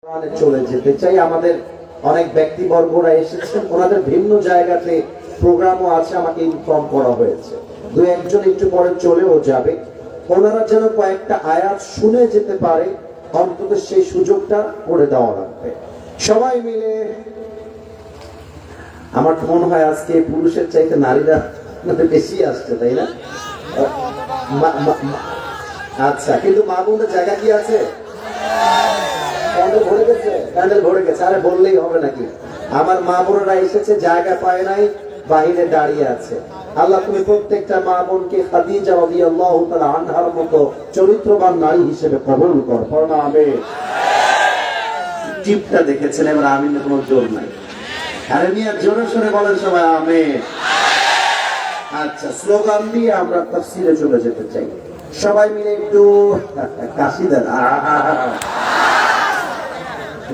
চলে যেতে চাই। আমাদের অনেক ব্যক্তিবর্গরা এসেছেন, ওনাদের ভিন্ন জায়গাতে প্রোগ্রামও আছে, আমাকে ইনফর্ম করা হয়েছে। দু একজন একটু পরে চলেও যাবে। ওনারা যেন কয়েকটা আয়াত শুনে যেতে পারে, অন্তত সেই সুযোগটা করে দেওয়া লাগবে। সবাই মিলে, আমার মনে হয় আজকে পুরুষের চাইতে নারীরা বেশি আসছে, তাই না? আচ্ছা, কিন্তু মা বোনদের জায়গা কি আছে? প্যান্ডেল ভরে গেছে। আরে বললেই হবে নাকি? আমার মা বোনেরা এসেছে, জায়গা পায় নাই, বাহিরে দাঁড়িয়ে আছে। আল্লাহ তুমি প্রত্যেকটা মা বোনকে খাদিজা রাদিয়াল্লাহু তাআলা আনহার মতো চরিত্রবান নারী হিসেবে কবুল কর। পড়না আমিন। টিপটা দেখেছেন, এবার আমিনের কোনো জোর নাই। আরে মিয়া জোরে সোরে বলেন সবাই আমিন। আচ্ছা, স্লোগান দিয়ে আমরা তাফসীরে চলে যেতে চাই। সবাই মিলে একটু কাশি দেন।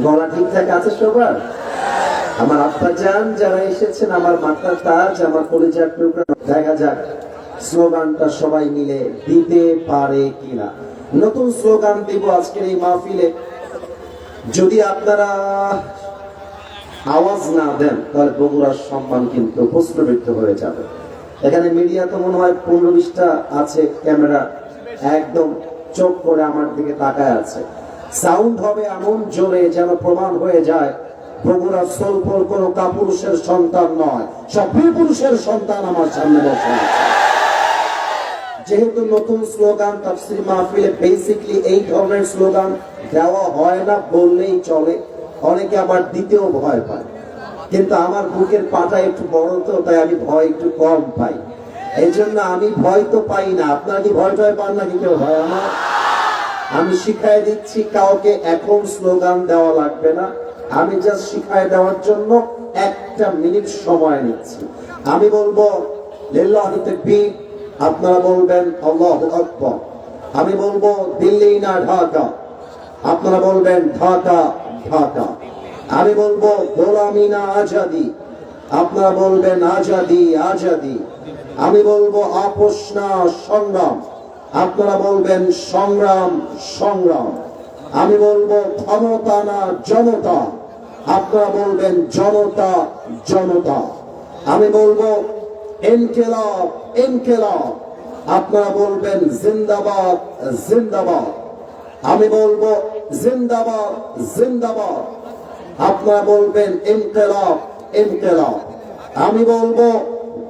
গলা ঠিকঠাক আছে সবার? আমার আব্বা জান যারা এসেছেন, আমার মাথার তাজ, আমার কলিজার টুকরা, দেখা যাক স্লোগানটা সবাই মিলে দিতে পারে কিনা। নতুন স্লোগান দিব আজকের এই মাহফিলে। যদি আপনারা আওয়াজ না দেন তাহলে বগুড়ার সম্মান কিন্তু প্রশ্নবিদ্ধ হয়ে যাবে। এখানে মিডিয়া তো মনে হয় 15-20টা আছে, ক্যামেরা একদম চোখ করে আমার দিকে তাকায় আছে। সাউন্ড হবে এমন জোরে যেন প্রমাণ হয়ে যায় বগুড়া সোলপুর কোনো কাপুরুষের সন্তান নয়, সব পুরুষের সন্তান আমার সামনে বসে আছে। যেহেতু নতুন স্লোগান, তাফসীর মাহফিলে বেসিক্যালি এই ধরনের স্লোগান দেওয়া হয় না বললেই চলে। অনেকে আবার দিতেও ভয় পায়, কিন্তু আমার বুকের পাটা একটু বড় তো, তাই আমি ভয় একটু কম পাই। এই জন্য আমি ভয় তো পাই না। আপনারা কি ভয় টয় পান নাকি কেউ? ভয় আমার, আমি শিখাই দিচ্ছি, কাউকে এখন স্লোগান দেওয়া লাগবে না। আমি জাস্ট শিখাই দেওয়ার জন্য 1 মিনিট সময় নিচ্ছি। আমি বলবো লিল্লাহি তাকবীর, আপনারা বলবেন আল্লাহু আকবার। আমি বলবো দিল্লি না ঢাকা, আপনারা বলবেন ঢাকা ঢাকা। আমি বলবো গোলামি না আজাদি, আপনারা বলবেন আজাদি আজাদি। আমি বলবো আপোষ না সংগ্রাম, আপনারা বলবেন সংগ্রাম সংগ্রাম। আমি বলবো ক্ষমতা না জনতা, আপনারা বলবেন জনতা জনতা। আমি বলবো ইনকিলাব ইনকিলাব, আপনারা বলবেন জিন্দাবাদ জিন্দাবাদ। আমি বলবো জিন্দাবাদ জিন্দাবাদ, আপনারা বলবেন ইনকিলাব ইনকিলাব। আমি বলবো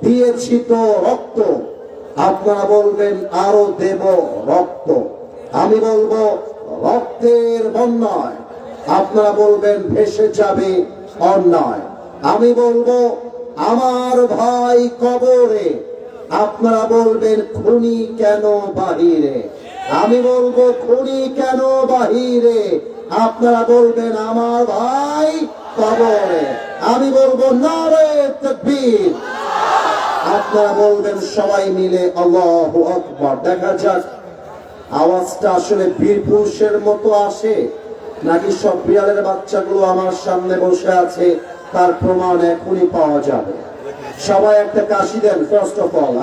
দিয়েছি তো রক্ত, আপনারা বলবেন আরো দেব রক্ত। আমি বলবো রক্তের বন্যায়, আপনারা বলবেন ভেসে যাবে অন্যায়। আমি বলবো আমার ভাই কবরে, আপনারা বলবেন খুনি কেন বাহিরে। আমি বলবো খুনি কেন বাহিরে, আপনারা বলবেন আমার ভাই কবরে। আমি বলবো নারে তাকবীর, আপনারা বলবেন সবাই মিলে আল্লাহু আকবার। দেখা যাক আওয়াজটা আসলে বীর পুরুষের মতো আসে নাকি সব বিড়ালের বাচ্চাগুলো আমার সামনে বসে আছে, তার প্রমাণ এখনই পাওয়া যাবে। সবাই একটা কাশি দেন ফার্স্ট অফ অল।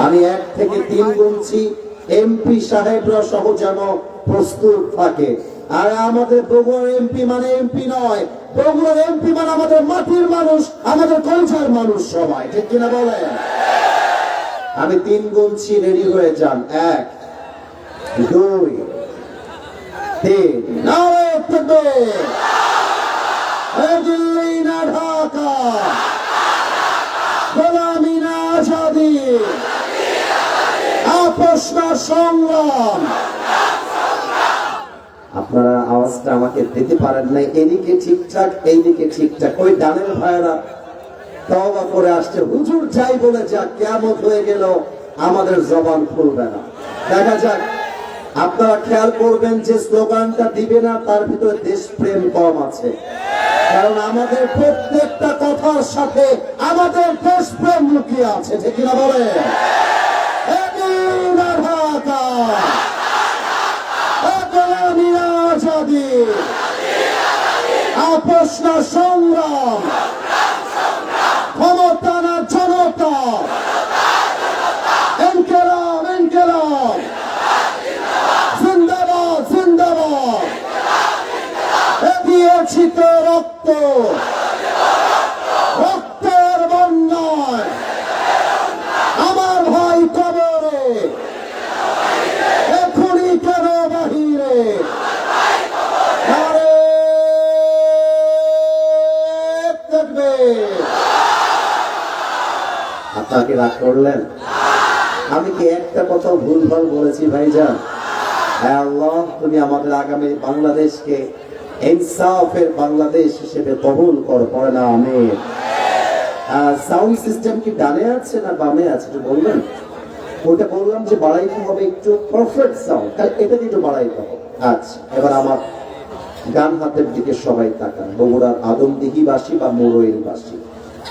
আমি 1 থেকে 3 গুনছি, এমপি সাহেবরা সহ যেন প্রস্তুত থাকে। আর আমাদের বগুড়ার এমপি মানে এমপি নয়, বগুড়ার এমপি মানে আমাদের মাটির মানুষ, আমাদের কলচার মানুষ সবাই, ঠিক কিনা বলেন? আমি 3 গুনছি, রেডি হয়ে যান। 1 2 3। নারে তাকবীর। দিল্লি না ঢাকা, গোলামি না আজাদি, আপোষ না সংগ্রাম। আপনারা আওয়াজটা আমাকে দিতে পারেন নাই, এদিকে ঠিকঠাক এইদিকে ঠিকঠাক। ওই ডানের ভাইরা তওবা করে আসছে, হুজুর যাই বলে যাক, কিয়ামত হয়ে গেল আমাদের জবান খুলবে না। দেখা যাক। আপনারা খেয়াল করবেন যে স্লোগানটা দিবে না তার ভিতরে দেশপ্রেম কম আছে, কারণ আমাদের প্রত্যেকটা কথার সাথে আমাদের দেশপ্রেম লুকিয়ে আছে, ঠিক কিনা বলে? আপোষ না সংগ্রাম, ক্ষমতা না জনতা, ইনকিলাব ইনকিলাব, জিন্দাবাদ জিন্দাবাদ। রচিত রক্ত, রক্তের বন্যায় আমার ভাই কবরে, এখনই কেন বাহিরে? নারে তাকবীর। আপনাকে রাগ করলেন? আমি কি একটা কথা ভুলভাল বলেছি ভাইজান? হ্যাঁ আল্লাহ, তুমি আমাদের আগামী বাংলাদেশকে ইনসাফের বাংলাদেশ হিসেবে কবুল করো, পড়ে না আমিন। সাউন্ড সিস্টেম কি ডানে আছে না বামে আছে একটু বলবেন? ওটা বললাম যে বাড়াইতে হবে একটু পারফেক্ট সাউন্ড, এটা একটু বাড়াইতে হবে। আচ্ছা, এবার আমার গান হাতের দিকে সবাই তাকান। বগুড়ার আদমদিঘিবাসী বা মুরইলবাসী,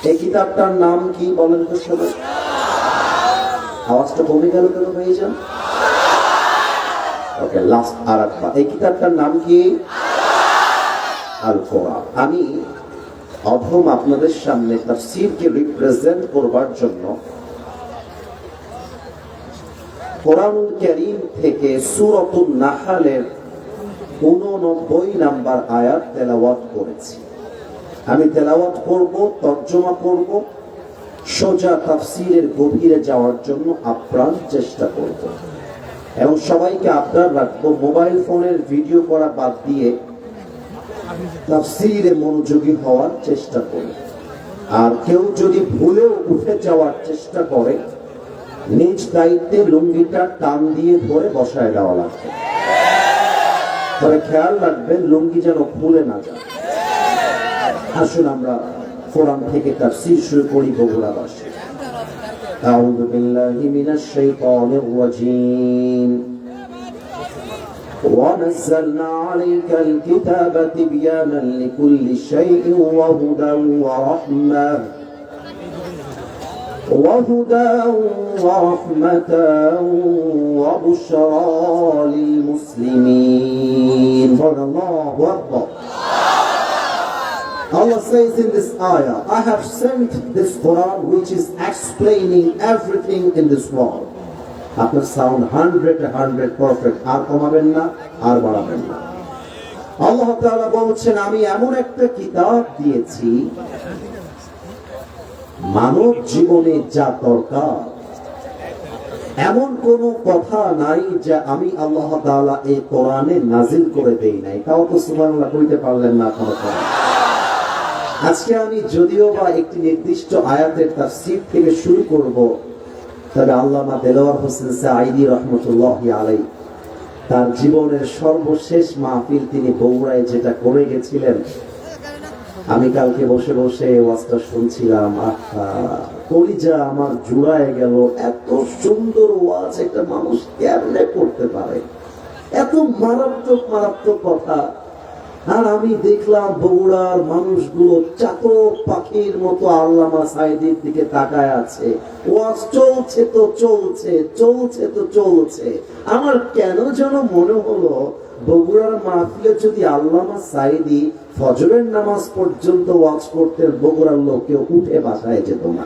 এই কিতাবটার নাম কি বলেন তো সবাই? আওয়াজটা কমে গেল কেন ভাইজান? ওকে, লাস্ট আর একবার, এই কিতাবটার নাম কি? আল কোরআন। আমি অধম আপনাদের সামনে তাফসীরকে রিপ্রেজেন্ট করবার জন্য কোরআনুল কারীম থেকে সূরাতুন নাহলের 89 নাম্বার আয়াত তেলাওয়াত করেছি। আমি তেলাওয়াত করব, তর্জমা করব, সোজা তাফসীরের গভীরে যাওয়ার জন্য আপ্রাণ চেষ্টা করব এবং সবাইকে আবদার রাখবো মোবাইল ফোনের ভিডিও করা বাদ দিয়ে তাফসীরে মনোযোগী হওয়ার চেষ্টা করব। আর কেউ যদি ভুলেও উঠে যাওয়ার চেষ্টা করে, নিজ দায়িত্বে লুঙ্গিটা টান দিয়ে ধরে বসায় দেওয়া লাগবে। তবে খেয়াল রাখবেন লুঙ্গি যেন খুলে না যায়। আসুন আমরা কোরআন থেকে তাফসীর শুরু করি বগুড়াবাসী। আউযু বিল্লাহি মিনাশ শাইতানির রাজীম। ونزلنا عليك الكتاب تبيانا لكل شيء وهدى ورحمة وبشرى للمسلمين. الله أكبر. Allah says in this ayah, I have sent this Quran which is explaining everything in this world. আপনার সাউন্ড 100 পারফেক্ট, আর কমাবেন না আর বাড়াবেন না। আল্লাহ তাআলা বলছেন, আমি এমন একটা কিতাব দিয়েছি মানব জীবনে যা দরকার এমন কোন কথা নাই যা আমি আল্লাহ তাআলা এই কোরআনে নাজিল করে দেই নাই। তাও তো সুবহানাল্লাহ কইতে পারলেন না এখনো। আজকে আমি যদিও বা একটি নির্দিষ্ট আয়াতের তাফসীর থেকে শুরু করব, তবে আল্লামা দেলোয়ার হোসেন সাঈদী রাহমাতুল্লাহি আলাইহি তার জীবনের সর্বশেষ মাহফিল তিনি বগুড়ায় যেটা করে গেছিলেন, আমি কালকে বসে বসে ওয়াজটা শুনছিলাম। কলিজা আমার জুড়ায় গেল। এত সুন্দর ওয়াজ একটা মানুষ কেমনে করতে পারে? এত মারাত্মক মারাত্মক কথা। আর আমি দেখলাম বগুড়ার মানুষগুলো চাতক পাখির মতো আল্লামা সাঈদীর দিকে তাকায় আছে। ওয়াজ চলছে তো চলছে, চলছে তো চলছে। আমার কেন যেন মনে হলো বগুড়ার মাহফিলে যদি আল্লামা সাঈদী ফজরের নামাজ পর্যন্ত ওয়াজ করতেন, বগুড়ার লোক কেউ উঠে বাসায় যেত না।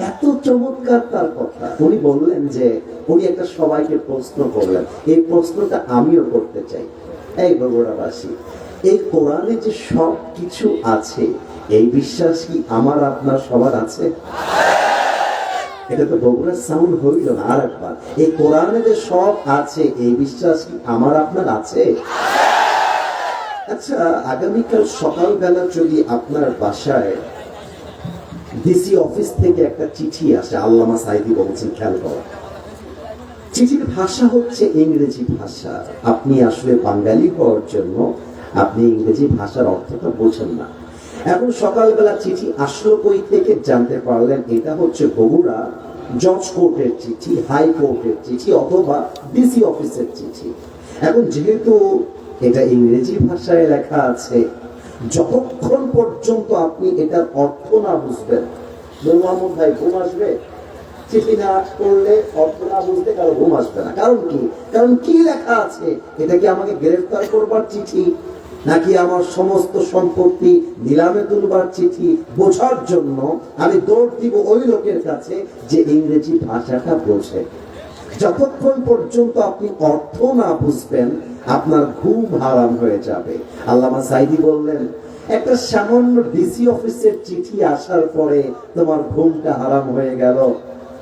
এত চমৎকার তার কথা। উনি বললেন যে উনি একটা সবাইকে প্রশ্ন করলেন, এই প্রশ্নটা আমিও করতে চাই। এই বগুড়াবাসী, এই কোরআনে যে সব কিছু আছে, এই বিশ্বাস কি আমার আপনার সবার আছে? এটা তো বগুড়ার সাউন্ড হইল না। আর একবার, এই কোরআনে যে সব আছে, এই বিশ্বাস কি আমার আপনার আছে? আচ্ছা, আগামীকাল সকালবেলা যদি আপনার বাসায় ডিসি অফিস থেকে একটা চিঠি আসে, আল্লামা সাঈদী বলছেন, খেয়াল করা, চিঠির ভাষা হচ্ছে ইংরেজি ভাষা। আপনি আসলে বাঙালি হওয়ার জন্য আপনি ইংরেজি ভাষার অর্থটা বোঝেন না। এখন সকালবেলা চিঠি আসলো কই থেকে জানতে পারলেন, এটা হচ্ছে বগুড়া জজ কোর্টের চিঠি, হাইকোর্টের চিঠি অথবা ডিসি অফিসের চিঠি। এখন যেহেতু এটা ইংরেজি ভাষায় লেখা আছে, যতক্ষণ পর্যন্ত আপনি এটার অর্থ না বুঝবেন, মোহাম্মদ ভাই ঘুম আসবে? চিঠি না পড়লে অর্থ না বুঝতে কারো ঘুম আসবে না। কারণ কি? কারণ কি লেখা আছে? এটা কি আমাকে গ্রেফতার করবার চিঠি, নাকি আমার সমস্ত সম্পত্তি নিলামে তুলবার চিঠি? বোঝার জন্য আমি দৌড় দিব ওই লোকের কাছে যে ইংরেজি ভাষাটা বোঝে। যতক্ষণ পর্যন্ত আপনি অর্থ না বুঝবেন, আপনার ঘুম হারাম হয়ে যাবে। আল্লামা সাইদি বললেন, একটা সামান্য ডিসি অফিসের চিঠি আসার পরে তোমার ঘুমটা হারাম হয়ে গেল।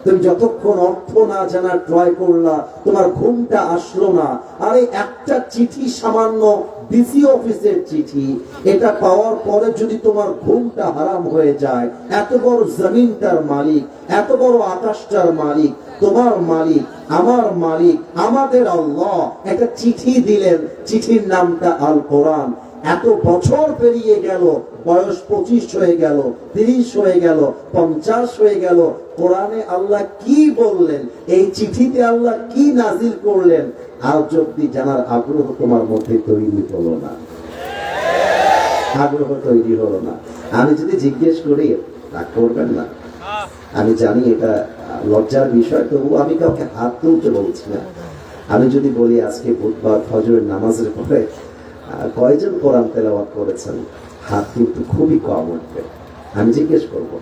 তুমি যতক্ষণ অর্থ না জানা ট্রাই করলা, তোমার ঘুমটা আসলো না। আরে একটা চিঠি, সামান্য ডিসি অফিসের চিঠি, এটা পাওয়ার পরে যদি তোমার ঘুমটা হারাম হয়ে যায়, এত বড় জমিনটার মালিক, এত বড় আকাশটার মালিক, তোমার মালিক, আমার মালিক, আমাদের আল্লাহ একটা চিঠি দিলেন, চিঠির নামটা আল কোরআন। এত বছর পেরিয়ে গেল, বয়স 25 হয়ে গেল, 30 হয়ে গেল, 50 হয়ে গেল, কোরআনে আল্লাহ কি বললেন, এই চিঠিতে আল্লাহ কি নাজিল করলেন, আজ অব্দি জানার আগ্রহ তোমার মধ্যে তৈরি হলো না। আগ্রহ তৈরি হলো না। আমি যদি জিজ্ঞেস করি, রাগ করবেন না, আমি জানি এটা লজ্জার বিষয়, তবু আমি কাউকে হাত তুলতে বলছি না। আমি যদি বলি আজকে বুধবার ফজরের নামাজের পরে কয়জন কোরআন তেলাওয়াত করেছেন, হাত কিন্তু খুবই কম উঠবে। আমি জিজ্ঞেস করবো,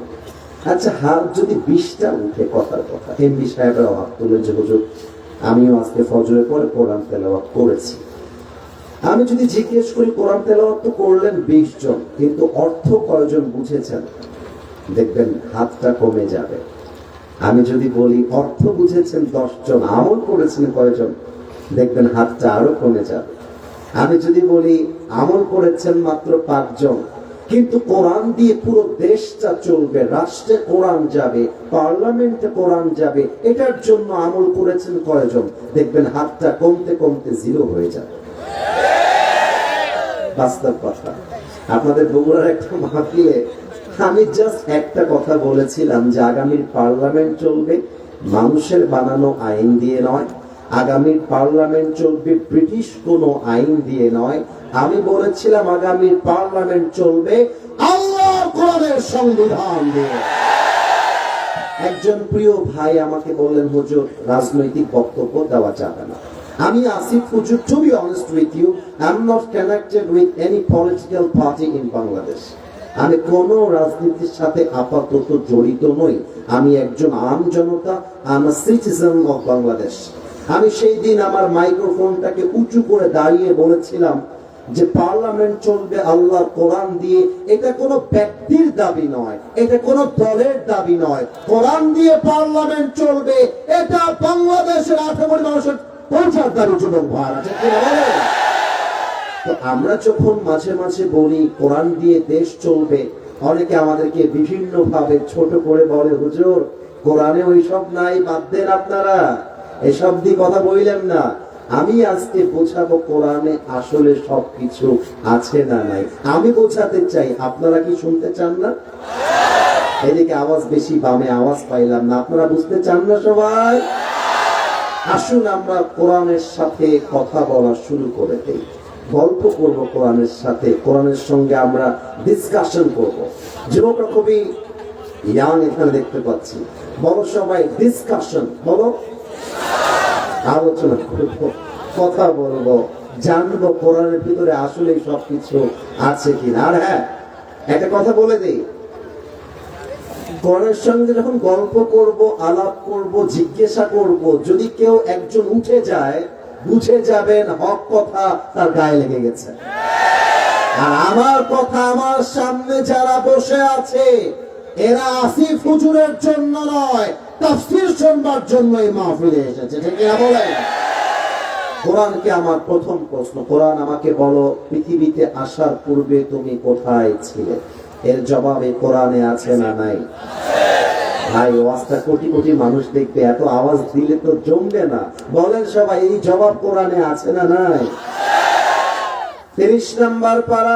আচ্ছা হাত যদি 20টা উঠে, কথার কথা, এমবি সাহেবরাও হাত তুলে যে হুজুর আমিও আজকে ফজরের পরে কোরআন তেলাওয়াত করেছি। আমি যদি জিজ্ঞেস করি কোরআন তেলাওয়াত তো করলেন 20 জন, কিন্তু অর্থ কয়জন বুঝেছেন, দেখবেন হাতটা কমে যাবে। আমি যদি বলি অর্থ বুঝেছেন 10 জন, আমল করেছেন কয়জন, দেখবেন হাতটা আরো কমে যাবে। আমি যদি বলি আমল করেছেন মাত্র 5 জন, কিন্তু কোরআন দিয়ে পুরো দেশটা চলবে, রাষ্ট্রে কোরআন যাবে, পার্লামেন্টে কোরআন যাবে, এটার জন্য আমল করেছেন কয়জন, দেখবেন হাতটা কমতে কমতে 0 হয়ে যাবে। বাস্তব কথা। আপনাদের বগুড়ার একটা মাহফিলে আমি জাস্ট একটা কথা বলেছিলাম যে আগামীর পার্লামেন্ট চলবে মানুষের বানানো আইন দিয়ে নয়, আগামীর পার্লামেন্ট চলবে ব্রিটিশ কোনো আইন দিয়ে নয়। আমি বলেছিলাম আগামীর পার্লামেন্ট চলবে আল্লাহর কোরআনের সংবিধান দিয়ে। একজন প্রিয় ভাই আমাকে বললেন, হুজুর রাজনৈতিক বক্তব্য দেওয়া যাবে না। আমি আসিফ হুজুর, to be honest with you, I'm not connected with any political party in Bangladesh. আমি কোন রাজনীতির সাথে আপাতত জড়িত নই। আমি একজন আম জনতা, I'm a citizen of Bangladesh. আমি সেই দিন আমার মাইক্রোফোনটাকে উঁচু করে দাঁড়িয়ে বলেছিলাম যে পার্লামেন্ট চলবে আল্লাহর কোরআন দিয়ে। এটা কোনো ব্যক্তির দাবি নয়, এটা কোনো দলের দাবি নয়। কোরআন দিয়ে পার্লামেন্ট চলবে, এটা বাংলাদেশের 18 কোটি মানুষের পৌঁছার দাবি। যুবক ভাই আছে কিনা বলেন? তো আমরা যখন মাঝে মাঝে বলি কোরআন দিয়ে দেশ চলবে, অনেকে আমাদেরকে বিভিন্ন ভাবে ছোট করে বলে, হুজুর কোরআনে ওইসব নাই, বাদ দেন আপনারা, এসব দিয়ে কথা বললেন না। আমি আজকে বোঝাবো কোরআনে আসলে সবকিছু আছে না নাই। আমি বোঝাতে চাই, আপনারা কি শুনতে চান না? এদিকে আওয়াজ বেশি, বামে আওয়াজ পাইলাম না। আপনারা বুঝতে চান না সবাই? আসুন আমরা কোরআনের সাথে কথা বলা শুরু করে দেই। গল্প করব কোরআনের সাথে, কোরআনের সঙ্গে আমরা ডিসকাশন করব। যুবকরা খুবই ইয়াং এখানে দেখতে পাচ্ছি, বড় সবাই ডিসকাশন, বলো আলোচনা করবো, কথা বলবো, জানবো কোরআনের ভিতরে আসলে সবকিছু আছে কিনা। আর হ্যাঁ, একটা কথা বলে দিই, কোরআনের সঙ্গে যখন গল্প করব, আলাপ করব, জিজ্ঞাসা করব, যদি কেউ একজন উঠে যায়, বুঝে যাবেন হক কথা তার গায়ে লেগে গেছে। আর আমার কথা আমার সামনে যারা বসে আছে, এরা আসিফ হুজুরের জন্য নয়, তাফসীর শুনবার জন্য এই মাহফিলে এসেছে। ঠিক না বলেন? কোরআনকে আমার প্রথম প্রশ্ন, কোরআন আমাকে বলো পৃথিবীতে আসার পূর্বে তুমি কোথায় ছিলে? এর জবাবে কোরআনে আছে না নাই? ভাই ওয়াজটা কোটি কোটি মানুষ দেখবে, এত আওয়াজ দিলে তো জমবে না। বলেন সবাই, এই জবাব কোরআনে আছে না নাই? 30 নম্বর পারা,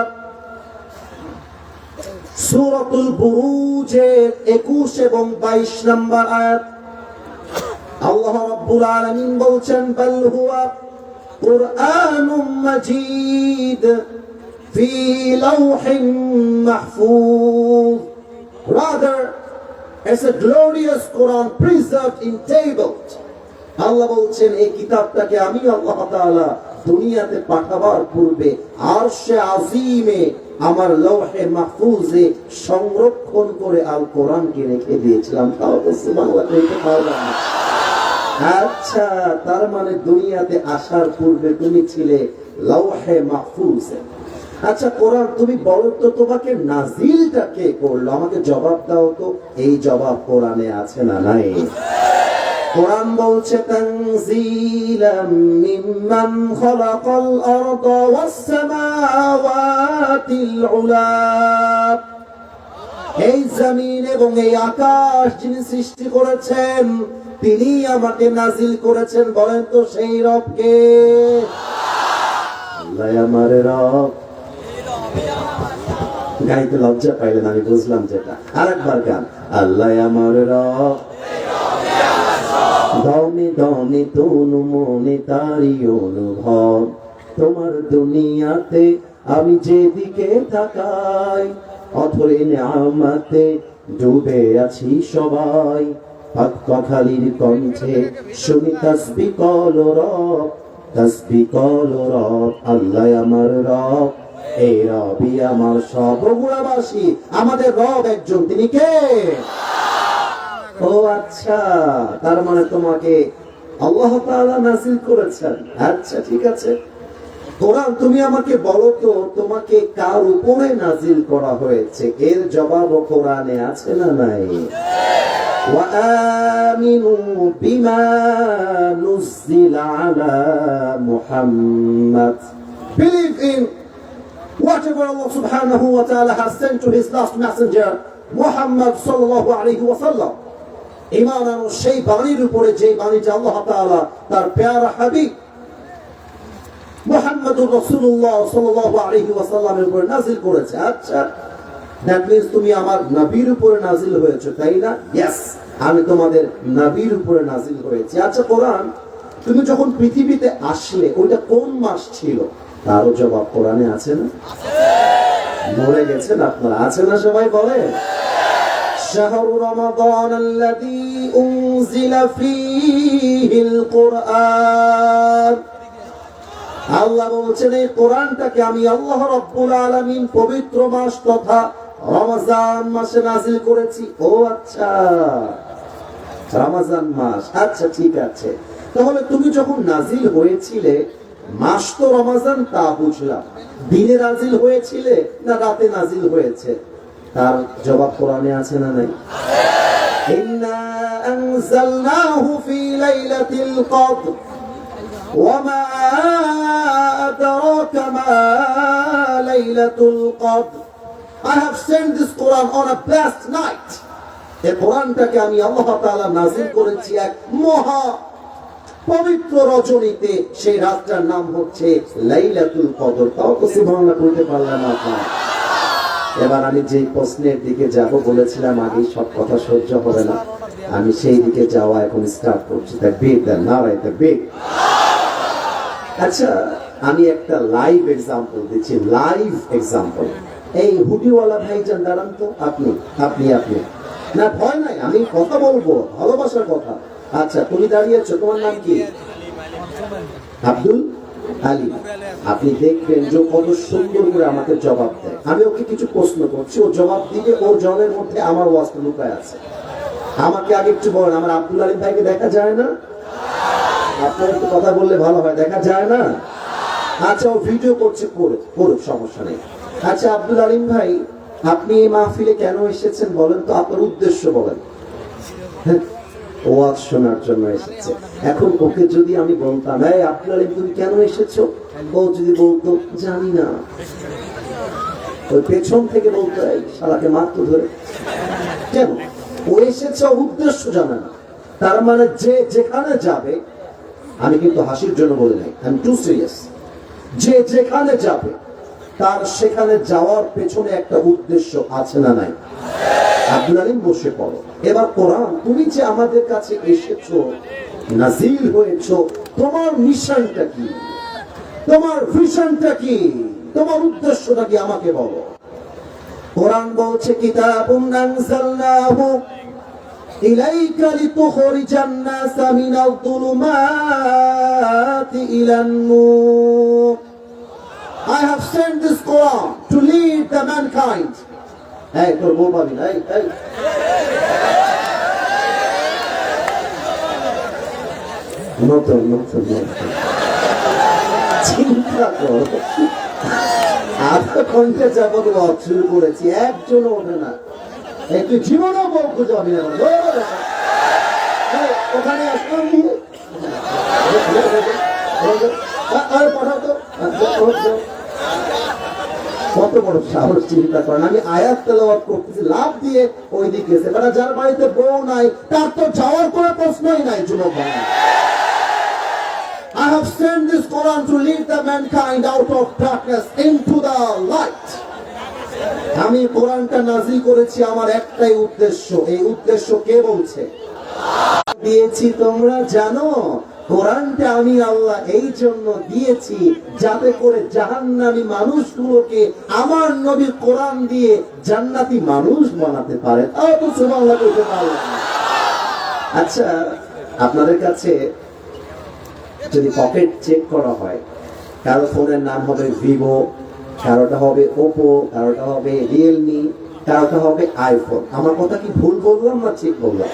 সূরাতুল বুরুজের 21 এবং 22 নম্বর আয়াত। আল্লাহ রাব্বুল আলামিন বলছেন, বাল হুয়া কুরআনুম মাজিদ ফি লাওহিন Mahfuz, rather it's a glorious Quran preserved in tables. আল্লাহ বলছেন এই কিতাবটাকে আমি আল্লাহ তাআলা দুনিয়াতে পাঠাবার পূর্বে আরশে আজিমে আমার লৌহে মাহফুজে সংরক্ষণ করে আল কোরআনকে রেখে দিয়েছিলাম। তাও তো সুবহানাল্লাহ কইতে পারলাম না। আচ্ছা, তার মানে দুনিয়াতে আসার পূর্বে তুমি ছিলে লাওহে মাহফুজে। আচ্ছা কোরআন, তুমি বলো তো তোমাকে নাজিলটা কে করলো? আমাকে জবাব দাও তো। এই জবাব কোরআনে আছে না নাই? কোরআন বলছে তানজিলাম মিম্মান খালাকাল আরদা ওয়াস সামাওয়াতিল উলা। এই জমিন এবং এই আকাশ যিনি সৃষ্টি করেছেন তিনি আমাকে নাজিল করেছেন। বলেন তো সেই রব কে? আল্লাহ আমার রব। গাইতে লজ্জা পাইলেন, আমি বুঝলাম যেটা। আরেকবার গান। আল্লাহ আমার রব, দমে দমে তনু মনে তারি অনুভব। তোমার দুনিয়াতে আমি যেদিকে তাকাই, অথরে নেয়ামতে ডুবে আছি সবাই। কথালির কণ্ঠে শুনি তাসবিহ কল রব, তাসবিহ কল রব। আল্লাহ আমার রব, এই রবই আমার সব। বগুড়াবাসী, আমাদের রব একজন, তিনি কে? ও আচ্ছা, তার মানে তোমাকে আল্লাহ তাআলা নাযিল করেছেন। আচ্ছা ঠিক আছে, কোরআন তুমি আমাকে বলো তো তোমাকে কার উপরে নাযিল করা হয়েছে? এর জবাব কোরআনে আছে না নাই? ওয়া আমিনু বিমা নুযিলা আলা Muhammad. Believe in whatever Allah subhanahu wa ta'ala has sent to his last messenger Muhammad sallallahu alayhi wa sallam. ঈমান আনো সেই বাণীর উপরে যে বাণীটা আল্লাহ তাআলা তার প্যারা হাবিব মুহাম্মদুর রাসূলুল্লাহ সাল্লাল্লাহু আলাইহি ওয়াসাল্লামের উপরে নাযিল করেছে। আচ্ছা, দ্যাট মিন্স তুমি আমার নবীর উপরে নাযিল হয়েছে, তাই না? ইয়েস, আমি তোমাদের নবীর উপরে নাযিল হয়েছি। আচ্ছা কোরআন, তুমি যখন পৃথিবীতে আসলে ওইটা কোন মাস ছিল? তারও জবাব কোরআনে আছে না? মরে গেছেন আপনারা, আছে না? সবাই বলে শাহরু রমাদান আল্লাযী উনজিলা ফীহিল কুরআন। আল্লাহ বলছেন এই কোরআনটাকে আমি আল্লাহ রাব্বুল আলামিন পবিত্র মাস তথা রমজান মাসে নাযিল করেছি। ও আচ্ছা, রমজান মাস। আচ্ছা ঠিক আছে, তাহলে তুমি যখন নাযিল হয়েছিলে মাস তো রমজান, তা বুঝলাম। দিনে নাযিল হয়েছিলে না রাতে নাযিল হয়েছে? তার জবাব কোরআনে আছে না নাই? ইন্না আনজালনাহু ফি লাইলাতিল কদর ওয়া মা আদরাকা মা লাইলাতুল কদর। I have sent this Quran on a blessed night. এই কোরআনটাকে আমি আল্লাহ তাআলা নাযিল করেছি এক মহা পবিত্র রজনীতে। সেই রাতটার নাম হচ্ছে লাইলাতুল কদর। তাও তো সুবহানাল্লাহ বলতে পারলাম না আপনারা। এবার আমি যে প্রশ্নের দিকে যাব বলেছিলাম আগে, সব কথা সহ্য হবে না, আমি সেই দিকে যাওয়া এখন স্টার্ট করছি। তাকবীর দেন, নারায়ে তাকবীর। আচ্ছা, আমি একটা লাইভ এক্সাম্পল দিচ্ছি, লাইভ এক্সাম্পল। এই হুডিওয়ালা ভাইজান দাঁড়ান তো। আপনি আপনি আপনি না, ভয় নাই, আমি কথা বলবো, ভালোবাসার কথা। আচ্ছা তুমি দাঁড়িয়েছো, তোমার নাম কি? আব্দুল আলী। আপনি দেখবেন যে কত সুন্দর করে আমাকে জবাব দেয়। আমি ওকে কিছু প্রশ্ন করছি, ও জবাব দিবে, ওর জলের মধ্যে আমার ওয়াজটা লুকায় আছে। আমাকে আগে একটু বলেন, আমার আব্দুল আলী ভাইকে দেখা যায় না? আপনার একটু কথা বললে ভালো হয়, দেখা যায় না? আচ্ছা ও ভিডিও করছে, করুক, সমস্যা নেই। আচ্ছা আব্দুল আলিম ভাই, আপনি এই মাহফিলে কেন এসেছেন বলেন তো? আপনার উদ্দেশ্য বলেন। ওয়াজ শোনার জন্য এসেছে। এখন ওকে যদি আমি বলতাম এই আব্দুল আলিম তুমি কেন এসেছো, ও যদি বলতো জানি না, ওই পেছন থেকে বলতো এই শালাকে মারতো ধরে। কেন? ও এসেছে উদ্দেশ্য জানে না। তার মানে যে যেখানে যাবে, আমি কিন্তু হাসির জন্য বলে নাই, আই এম টু সিরিয়াস, যে যেখানে যাবে তার সেখানে যাওয়ার পেছনে একটা উদ্দেশ্য আছে না নাই? আব্দুল আলিম বসে পড়ো। এবার কোরআন, তুমি যে আমাদের কাছে এসেছো, নাজিল হয়েছো, তোমার মিশনটা কি? তোমার ভিশনটা কি? তোমার উদ্দেশ্যটা কি? আমাকে বলো। কোরআন বলছে কিতাবুন আনজালনাহু ইলাইকা লিতুখরিজান নাসা মিনাল যুলুমাতি ইলান নূর। I have sent this Quran to lead the mankind. Hey, তোর বউ পাবি না, নতুন নতুন চিন্তা করো, আধা ঘন্টা যাবত ওয়াজ শুরু করেছি, একজনও ওঠে না। একটু জীবনও বউ খুঁজে পাবি না। ওখানে আসলাম কত বড় সাহস, চিন্তা করেন। আমি আয়াত তেলাওয়াত করতেছি, লাভ দিয়ে ওই দিকে গেছে। যার বাড়িতে বউ নাই তার তো যাওয়ার কোনো প্রশ্নই নাই। যুবক ভাই, I have sent this Quran to lead the mankind out of darkness into the light. আমি কোরআনটা নাযিল করেছি আমার একটাই উদ্দেশ্য। এই উদ্দেশ্য কে বলছে? দিয়েছি তোমরা জানো। কোরআনটা আমি আল্লাহ এই জন্য দিয়েছি যাতে করে জাহান্নামী মানুষগুলোকে আমার নবী কোরআন দিয়ে জান্নাতি মানুষ বানাতে পারে। তাও তো সুবহানাল্লাহ বলতে পারলাম না। আচ্ছা, আপনাদের কাছে যদি পকেট চেক করা হয়, কারো ফোনের নাম হবে ভিভো, কারোটা হবে ওপো, কারোটা হবে রিয়েলমি, কারোটা হবে আইফোন। আমার কথা কি ভুল বললাম না ঠিক বললাম?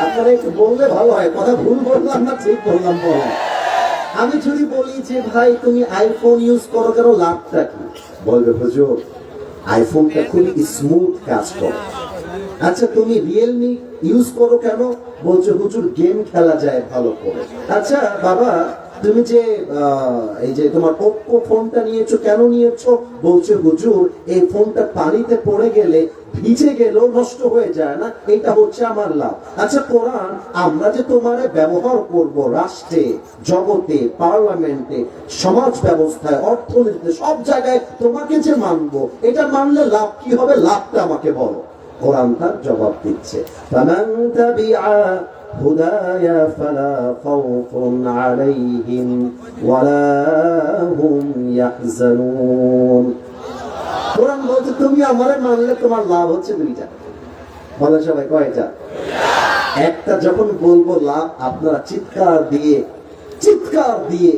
আপনারা একটু বললে ভালো হয়, কথা ভুল বললাম না ঠিক বললাম বলেন। আমি যদি বলি যে ভাই তুমি আইফোন ইউজ করো কেন, লাভটা কি? বলবে হুজুর আইফোনটা খুবই স্মুথ কাজ করে। আচ্ছা তুমি রিয়েলমি ইউজ করো কেন? বলছো হুজুর গেম খেলা যায় ভালো করে। আচ্ছা বাবা তুমি যে এই যে তোমার ওপ্পো ফোনটা নিয়েছো কেন নিয়েছো? বলছো হুজুর এই ফোনটা পানিতে পড়ে গেলে ভিজে গেলেও নষ্ট হয়ে যায় না, এটা হচ্ছে আমার লাভ। আচ্ছা কোরআন আমরা যে তোমারে ব্যবহার করব রাষ্ট্রে, জগতে, পার্লামেন্টে, সমাজ ব্যবস্থায়, অর্থনীতিতে, সব জায়গায় তোমাকে যে মানবো, এটা মানলে লাভ কি হবে? লাভটা আমাকে বলো। কোরআন তার জবাব দিচ্ছে, ফামান তাবিআ হুদায়া ফালা খাউফুন আলাইহিম ওয়ালা হুম ইয়াহজানুন। কোরআন বলছে তুমি আমারে মানলে তোমার লাভ হচ্ছে দুইটা। বলে সবাই কয়টা? একটা যখন বলবো লাভ, আপনারা চিৎকার দিয়ে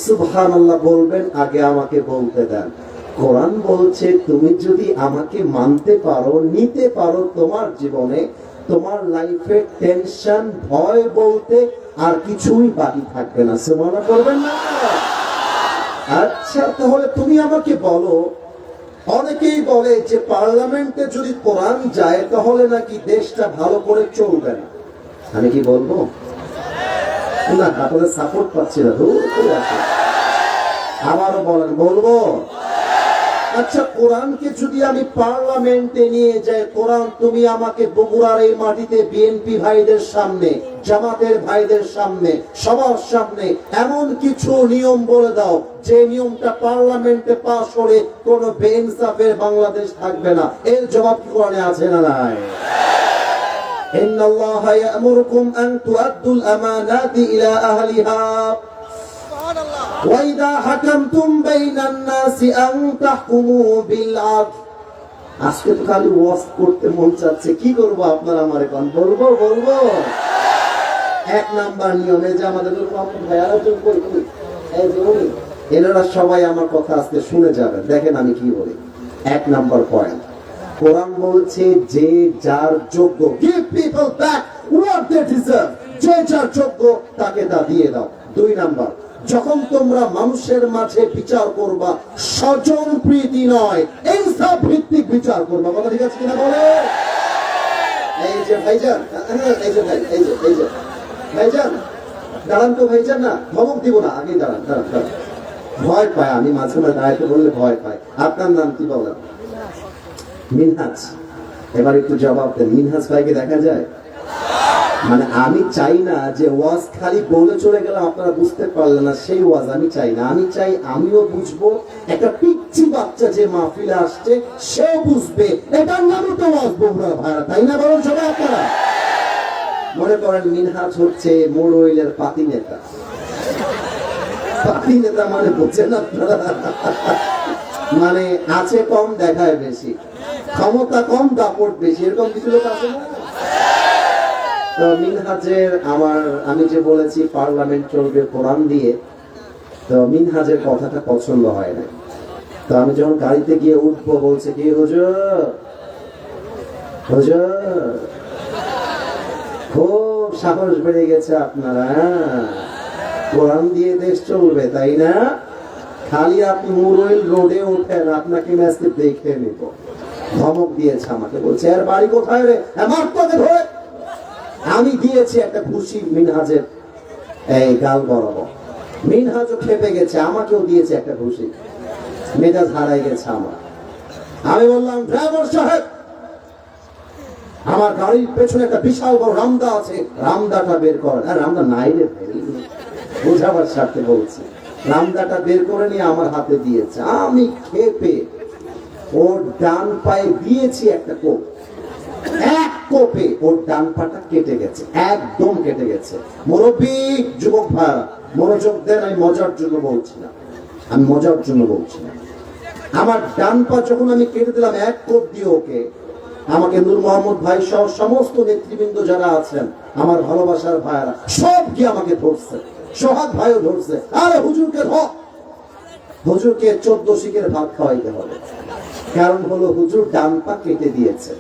সুবহানাল্লাহ বলবেন। আগে আমাকে বলতে দেন। কোরআন বলছে তুমি যদি আমাকে মানতে পারো, নিতে পারো তোমার জীবনে, তোমার লাইফে টেনশন, ভয় বলতে আর কিছুই বাকি থাকবে না। সুবহানাল্লাহ করবেন না? আচ্ছা তাহলে তুমি আমাকে বলো, অনেকেই বলে যে পার্লামেন্টে যদি কোরআন যায় তাহলে নাকি দেশটা ভালো করে চলবে না। আমি কি বলবো? না, আপনাদের সাপোর্ট পাচ্ছি না। আবারও বলেন, বলবো? আচ্ছা কোরআনকে যদি আমি পার্লামেন্টে নিয়ে যাই, কোরআন তুমি আমাকে বগুড়ার এই মাটিতে বিএনপি ভাইদের সামনে, জামাতের ভাইদের সামনে, সবার সামনে এমন কিছু নিয়ম বলে দাও যে নিয়মটা পার্লামেন্টে পাস করে কোন বেইনসাফের বাংলাদেশ থাকবে না। এর জবাব কি কোরআনে আছে না নাই? ইন্নাল্লাহা ইয়া'মুরুকুম আন তু'আদ্দুল আমানাতি ইলা আহলিহা ওয়াইদা হাকামতুম বাইনান নাসি আন তাহকুমু বিল আদল। আজকে তো খালি ওয়াজ করতে মন চাচ্ছে, কি করব আপনারা আমারে কোন? বলবো? এক নাম্বার নিয়মে যে আমাদের ভাইয়ারা যোগ কই, এই যে উনি, এনারা সবাই আমার কথা আজকে শুনে যাবেন। দেখেন আমি কি বলি। এক নাম্বার পয়েন্ট, কোরআন বলছে যে যার যোগ্য, give people back what they deserve, যে যার যোগ্য তাকে তা দিয়ে দাও। দুই নাম্বার, যখন তোমরা মানুষের মাঝে বিচার করবা, স্বজন প্রীতি নয় ইনসাফ ভিত্তিক বিচার করবা। কথা ঠিক আছে কিনা বলে? এই যে ভাইজান, এই যে ভাইজান দাঁড়ান তো ভাইজান, না ধমক দিব না, আগে দাঁড়ান। ভয় পায়, আমি মাঝে মাঝে দাঁড়াইতে বললে ভয় পায়। আপনার নাম কি বলেন? মিনহাজ। এবার একটু জবাব দেন, মিনহাজ ভাইকে দেখা যায়? মানে আমি চাই না যে ওয়াজ খালি বলে চলে গেলাম আপনারা বুঝতে পারলেন না, সেই ওয়াজ আমি চাই না। আমি চাই আমিও বুঝবো, একটা পিচ্ছি বাচ্চা যে মাহফিলে আসছে সেও বুঝবে। এটার নামও তো ওয়াজ বগুড়া ভাড়া, তাই না? বলেন সবাই আপনারা। মনে করেন মিনহাজ হচ্ছে মোড়ইলের পাতি নেতা। পাতি নেতা মানে বুঝছেন আপনারা? মানে আছে কম, দেখায় বেশি, ক্ষমতা কম, দাপট বেশি, এরকম কিছু লোক আছে না? তো মিনহাজের আমি যে বলেছি পার্লামেন্ট চলবে কোরআন দিয়ে, তো মিনহাজের কথাটা পছন্দ হয় না। তো আমি যখন গাড়িতে গিয়ে উঠবো, বলছে কি হুজুর খুব সাহস বেড়ে গেছে আপনারা, কোরআন দিয়ে দেশ চলবে তাই না? খালি আপনি মুরইল রোডে ওঠেন, আপনাকে ম্যাচে দেখে নিব। ধমক দিয়েছে আমাকে, বলছে এর বাড়ি কোথায় রে, আমার তোকে ধরে। আমি দিয়েছি একটা ঘুষি মিনহাজের এই গাল বরাবর। মিনহাজও খেপে গেছে, আমাকেও দিয়েছে একটা ঘুষি, মেজাজ হারাই গেছে আমার। আমি বললাম ড্রাইভার সাহেব, আমার গাড়ির পেছনে একটা বিশাল বড় রামদা আছে, রামদাটা বের করেন। আর রামদা নাই রে ভাই, বোঝাবার স্বার্থে বলছি। রামদাটা বের করে নিয়ে আমার হাতে দিয়েছে। আমি খেপে ওর ডান পায়ে দিয়েছি একটা কোপ। এক কোপে ওর ডান পাটা কেটে গেছে, একদম কেটে গেছে। মুরব্বী, যুবক ভাইরা মনোযোগ দেন, আমি মজার জন্য বলছি না, আমি মজার জন্য বলছি না। আমার ডান পা যখন আমি কেটে দিলাম এক কোপ দিয়ে ওকে, আমাকে নূর মোহাম্মদ ভাই সহ সমস্ত নেতৃবৃন্দ যারা আছেন, আমার ভালোবাসার ভাইয়ারা সব গিয়ে আমাকে ধরছে, সোহাগ ভাইও ধরছে। আরে হুজুরকে ধর, হুজুরকে 14 শিকের ভাত খাওয়াইতে হবে, কারণ হলো হুজুর ডান পা কেটে দিয়েছে।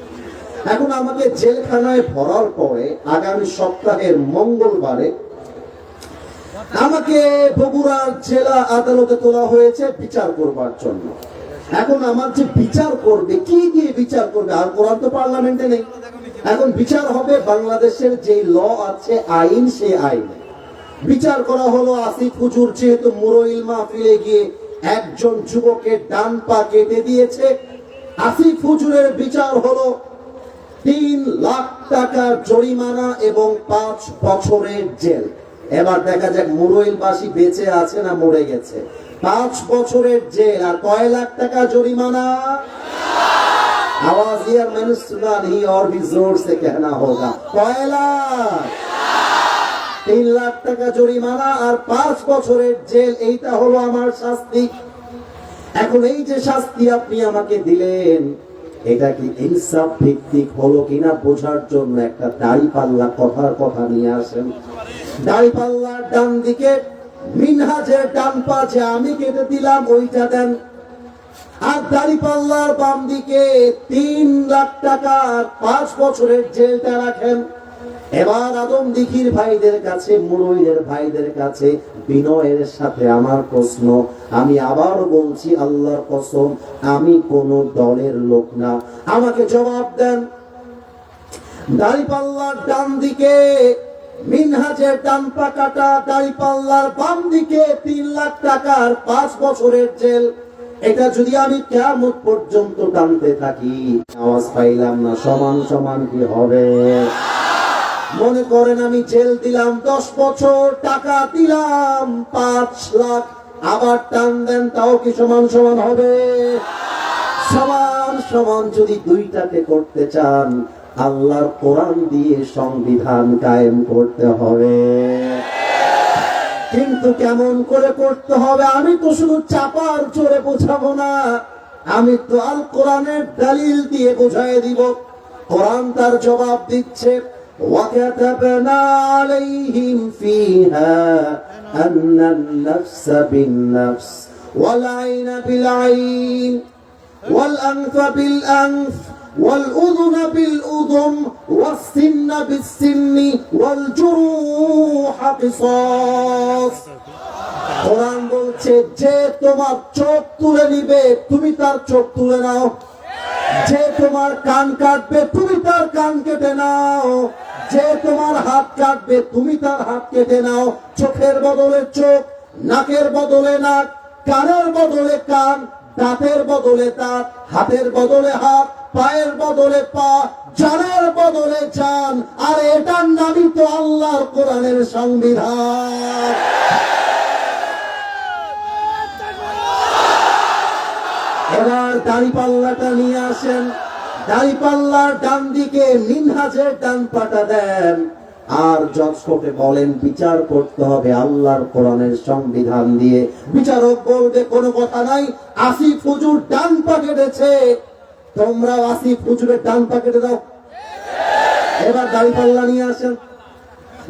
এখন আমাকে জেলখানায় ভরার পরে আগামী সপ্তাহের মঙ্গলবারে আমাকে বগুড়ার জেলা আদালতে তোলা হয়েছে বিচার করবার জন্য। এখন আমার যে বিচার করবে, কি দিয়ে বিচার করবে? আর কোরআন তো পার্লামেন্টে নেই। এখন বিচার হবে বাংলাদেশের যে ল আছে, আইন, সেই আইনে বিচার করা হলো। আসিফ হুজুর যেহেতু মুরইল মাহফিলে গিয়ে একজন যুবকের ডান পা কেটে দিয়েছে, আসিফ হুজুরের বিচার হলো 3 লাখ টাকা জরিমানা এবং 5 বছরের জেল। এবার দেখা যাক মুরইলবাসী বেঁচে আছে না মরে গেছে। 5 বছরের জেল আর কয় লাখ টাকা জরিমানা? आवाज यार मैंने सुना नहीं और भी जोर से कहना होगा। কয় লাখ? 3 লাখ টাকা জরিমানা আর 5 বছরের জেল, এইটা হলো আমার শাস্তি। এখন এই যে শাস্তি আপনি আমাকে দিলেন, এটা কি ইনসাফ ভিত্তিক হলো কিনা বোঝার জন্য একটা দাড়িপাল্লা কথার কথা নিয়ে আসেন। দাড়িপাল্লার ডান দিকে মিনহাজের ডান পা যে আমি কেটে দিলাম ওইটা দেন, আর দাড়িপাল্লার বাম দিকে 3 লাখ টাকা 5 বছরের জেলটা রাখেন। এবার আদম দিঘির ভাইদের কাছে, মুরইলের ভাইদের কাছে বিনয়ের সাথে আমার প্রশ্ন, আমি আবার বলছি আল্লাহর কসম, আমি কোন দলের লোক না, আমাকে জবাব দেন। দাড়িপাল্লার ডান দিকে মিনহাজের ডান পা কাটা, দাড়িপাল্লার বাম দিকে 3 লাখ টাকার 5 বছরের জেল, এটা যদি আমি কিয়ামত পর্যন্ত টানতে থাকি, আওয়াজ পাইলাম না, সমান সমান কি হবে? মনে করেন আমি জেল দিলাম 10 বছর, টাকা দিলাম 5 লাখ, আবার টান দেন, তাও কি সমান সমান হবে? সমান সমান যদি দুইটাকে করতে চান, আল্লাহর কোরআন দিয়ে সংবিধান কায়েম করতে হবে। কিন্তু কেমন করে করতে হবে? আমি তো শুধু চাপার জোরে বোঝাবো না, আমি তো আল কোরআনের দলিল দিয়ে বোঝাই দিব। কোরআন তার জবাব দিচ্ছে, وَكَتَبْنَا عَلَيْهِمْ فِيهَا أَنَّ النَّفْسَ بِالنَّفْسِ وَالْعَيْنَ بِالْعَيْنِ وَالْأَنْفَ بِالْأَنْفِ وَالْأُذُنَ بِالْأُذُنِ وَالسِّنَّ بِالسِّنِّ وَالْجُرُوحَ قِصَاص। কোরআন বলছে, যে তোমার চোখ তুলে নিবে তুমি তার চোখ তুলে নাও, যে তোমার কান কাটবে তুমি তার কান কেটে নাও, যে তোমার হাত কাটবে তুমি তার হাত কেটে নাও। চোখের বদলে চোখ, নাকের বদলে নাক, কানের বদলে কান, দাঁতের বদলে দাঁত, হাতের বদলে হাত, পায়ের বদলে পা, জানের বদলে জান। আর এটার নামই তো আল্লাহর কোরআনের সংবিধান। এবার দাড়িপাল্লাটা নিয়ে আসেন, দাড়িপাল্লার ডান দিকে মিনহাজের ডান পাটা দেন, আর জজ কোর্টে বলেন বিচার করতে হবে আল্লাহর কোরআনের সংবিধান দিয়ে। বিচারক বলবে কোনো কথা নাই, আসিফ হুজুর ডান পা কেটেছে, তোমরা আসিফ হুজুরের ডান পা কেটে দাও। এবার দাড়িপাল্লা নিয়ে আসেন,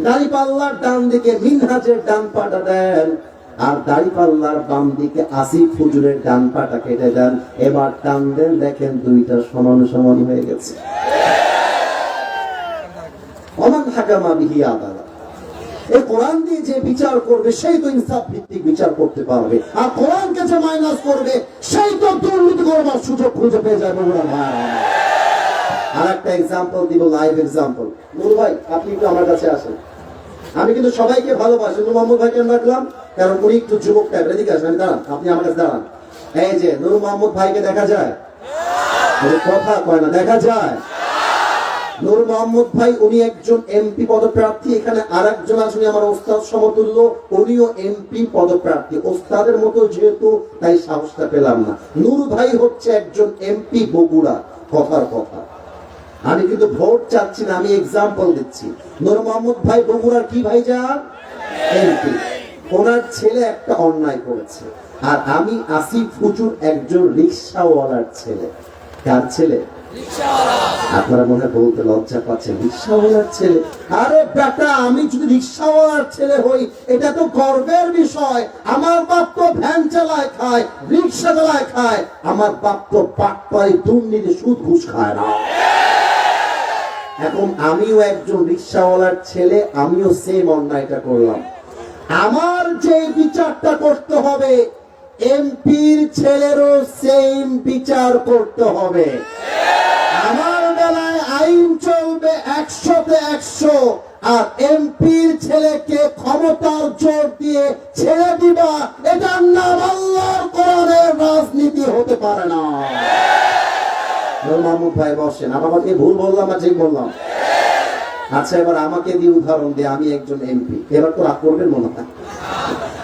দাড়িপাল্লার ডান দিকে মিনহাজের ডান পাটা দেন, আর দাড়িপাল্লার বাম দিকে আসিফ হুজুরের ডান পাটা কেটে দেন। এবার টান দেন, দেখেন দুইটা সমান সমান হয়ে গেছে। ওমান হাকামা বিহি আদালা। এই কোরআন দিয়ে যে বিচার করবে সেই তো ইনসাফ ভিত্তিক বিচার করতে পারবে, আর কোরআনকে যে মাইনাস করবে সেই তো দুর্নীতি করবার সুযোগ খুঁজে পেয়ে যাবে। আর একটা এক্সাম্পল দিব, লাইভ এক্সাম্পল। নূর ভাই, আপনি একটু আমার কাছে আসেন। আমি কিন্তু সবাইকে ভালোবাসি, নূর মোহাম্মদ ভাইকে রাখলাম কারণ উনি একটু যুবক টাইপের। এদিকে আসেন, দাঁড়ান, আপনি আমার কাছে দাঁড়ান। এই যে নূর মোহাম্মদ ভাইকে দেখা যায়, কথা কয় না, দেখা যায়। নূর মোহাম্মদ ভাই উনি একজন এমপি পদপ্রার্থী, এখানে আর একজন আছেন আমার ওস্তাদ সমতুল্য, উনিও এমপি পদপ্রার্থী। ওস্তাদের মতো যেহেতু, তাই সাহসটা পেলাম না। নূর ভাই হচ্ছে একজন এমপি বগুড়া, কথার কথা। আমি কিন্তু ভোট চাচ্ছি না, আমি এক্সাম্পল দিচ্ছি। নূর মোহাম্মদ ভাই বগুড়ার কি ভাই যান, এমপি। ওনার ছেলে একটা অন্যায় করেছে, আর আমি আসিফ হুজুর একজন রিক্সাওয়ালার ছেলে। কার ছেলে? আপনারা মনে বলতে লজ্জা পাচ্ছেন, রিক্সাওয়ালার ছেলে। আরে বেটা, আমি যদি রিক্সাওয়ালার ছেলে হই এটা তো গর্বের বিষয়। আমার বাপ তো ভ্যান চালায় খায়, রিক্সা চালায় খায়। আমার বাপ তো পাটপাড়ি দুর্নীতি সুদ ঘুষ খায় না। এখন আমিও একজন রিক্সাওয়ালার ছেলে, আমিও সেম অন্যায়টা করলাম। আমার যে বিচারটা করতে হবে, এমপির ছেলেরও সেম বিচার করতে হবে। আমার বেলায় আইন চলবে 100-তে 100, আর এমপির ছেলেকে ক্ষমতার জোর দিয়ে ছেড়ে দিবা, এটার নাম আল্লাহর কোরআনের রাজনীতি হতে পারে না। মাহমুদ ভাই বসেন, আমাকে ভুল বললাম আর ঠিক বললাম? আচ্ছা, এবার আমাকে দিয়ে উদাহরণ দিয়ে, আমি একজন এমপি। এবার তো রাগ করবেন মনে হয়।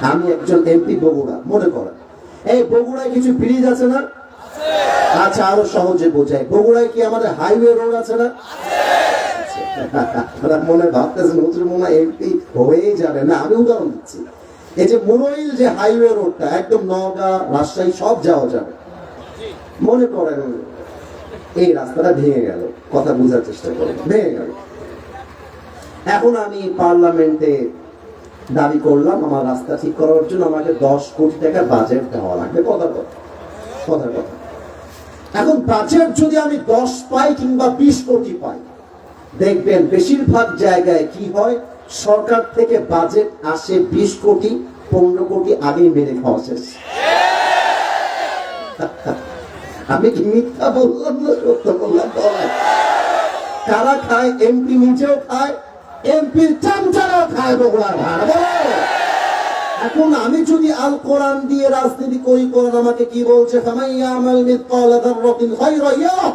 আমি একজন এমপি বগুড়া, মনে করেন এই বগুড়ায় কিছু ব্রিজ আছে না? আচ্ছা, আরো সহজে বোঝাই, বগুড়ায় কি আমাদের হাইওয়ে রোড আছে না? মনে ভাবতেছেন হুজুর মনে হয় এমপি হয়েই যাবে না। আমি উদাহরণ দিচ্ছি, এই যে মুরইল যে হাইওয়ে রোডটা একদম নওগাঁ রাজশাহী সব যাওয়া যাবে। মনে করেন এই রাস্তাটা ভেঙে গেল, কথা বোঝার চেষ্টা করেন, ভেঙে গেল। এখন আমি পার্লামেন্টে দাবি করলাম আমার রাস্তা ঠিক করার জন্য আমাকে 10 কোটি টাকা বাজেট দেওয়া লাগবে। কথার কথা। এখন বাজেট যদি আমি 10 পাই কিংবা 20 কোটি পাই, দেখবেন বেশিরভাগ জায়গায় কি হয়, সরকার থেকে বাজেট আসে 20 কোটি, 15 কোটি আগেই মেরে খাওয়া শেষ। আমি কি মিথ্যা বললাম না সত্য বললাম? কারা খায়? এমপি নিজেও খায়, এমপির চামচারাও খায় বগুড়ার ভাড়া। এখন আমি যদি আল কোরআন দিয়ে রাজনীতি করি, কোরআন আমাকে কি বলছে? ফামাইয়ামাল মিসকালা যাররাতিন খায়রান ইয়ারাহ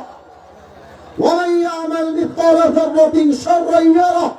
ওয়া মাইয়ামাল মিসকালা যাররাতিন শাররান ইয়ারাহ।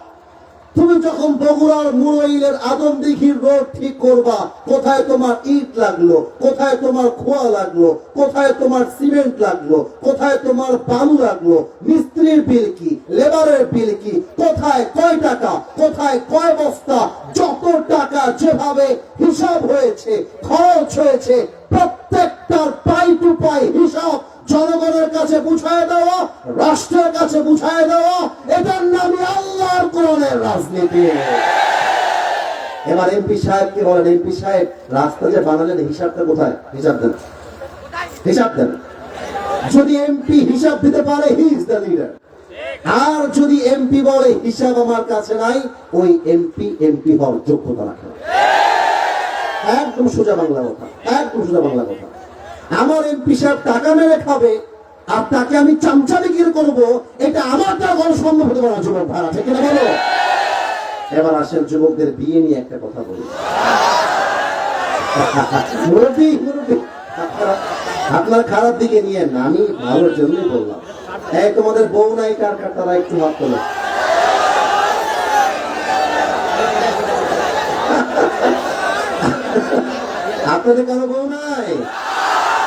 তুমি যখন বগুড়ার মুরইলের আদমদীঘির রোড ঠিক করবা, কোথায় তোমার ইট লাগলো, কোথায় তোমার খোয়া লাগলো, কোথায় তোমার সিমেন্ট লাগলো, কোথায় তোমার বালু লাগলো, মিস্ত্রির বিল কি, লেবারের বিল কি, কোথায় কয় টাকা, কোথায় কয় বস্তা, যত টাকা যেভাবে হিসাব হয়েছে, খরচ হয়েছে, প্রত্যেকটার পাই টু পাই হিসাব জনগণের কাছে বুঝায় দেওয়া, রাষ্ট্রের কাছে বুঝায় দেওয়া, এটার নামই আল্লাহর কোরআনের রাজনীতি। এবার এমপি সাহেব কি বলেন? এমপি সাহেব রাস্তা যে বানালেন, হিসাবটা কোথায়? হিসাব দেন, হিসাব দেন। যদি এমপি হিসাব দিতে পারে, হি ইজ দ্য লিডার। আর যদি এমপি বলে হিসাব আমার কাছে নাই, ওই এমপি হওয়ার যোগ্যতা রাখে। একদম সোজা বাংলা কথা, একদম সোজা বাংলা কথা। আমার এমপি সাহেব টাকা মেরে খাবে, আর তাকে আমি চামচামিগির করবো, এটা আমার টাকা সম্ভব হতে পারে না। যুবক ভাড়া ঠিক না বলো? এবার আসেন যুবকদের বিয়ে নিয়ে একটা কথা বলি। মুরব্বী আপনার খারাপ দিকে নিয়ে না, আমি ভালোর জন্যই বললাম। এই তোমাদের বউ নাই কার কার, তারা একটু হাত তোলে। আপনাদের কারো বউ নাই?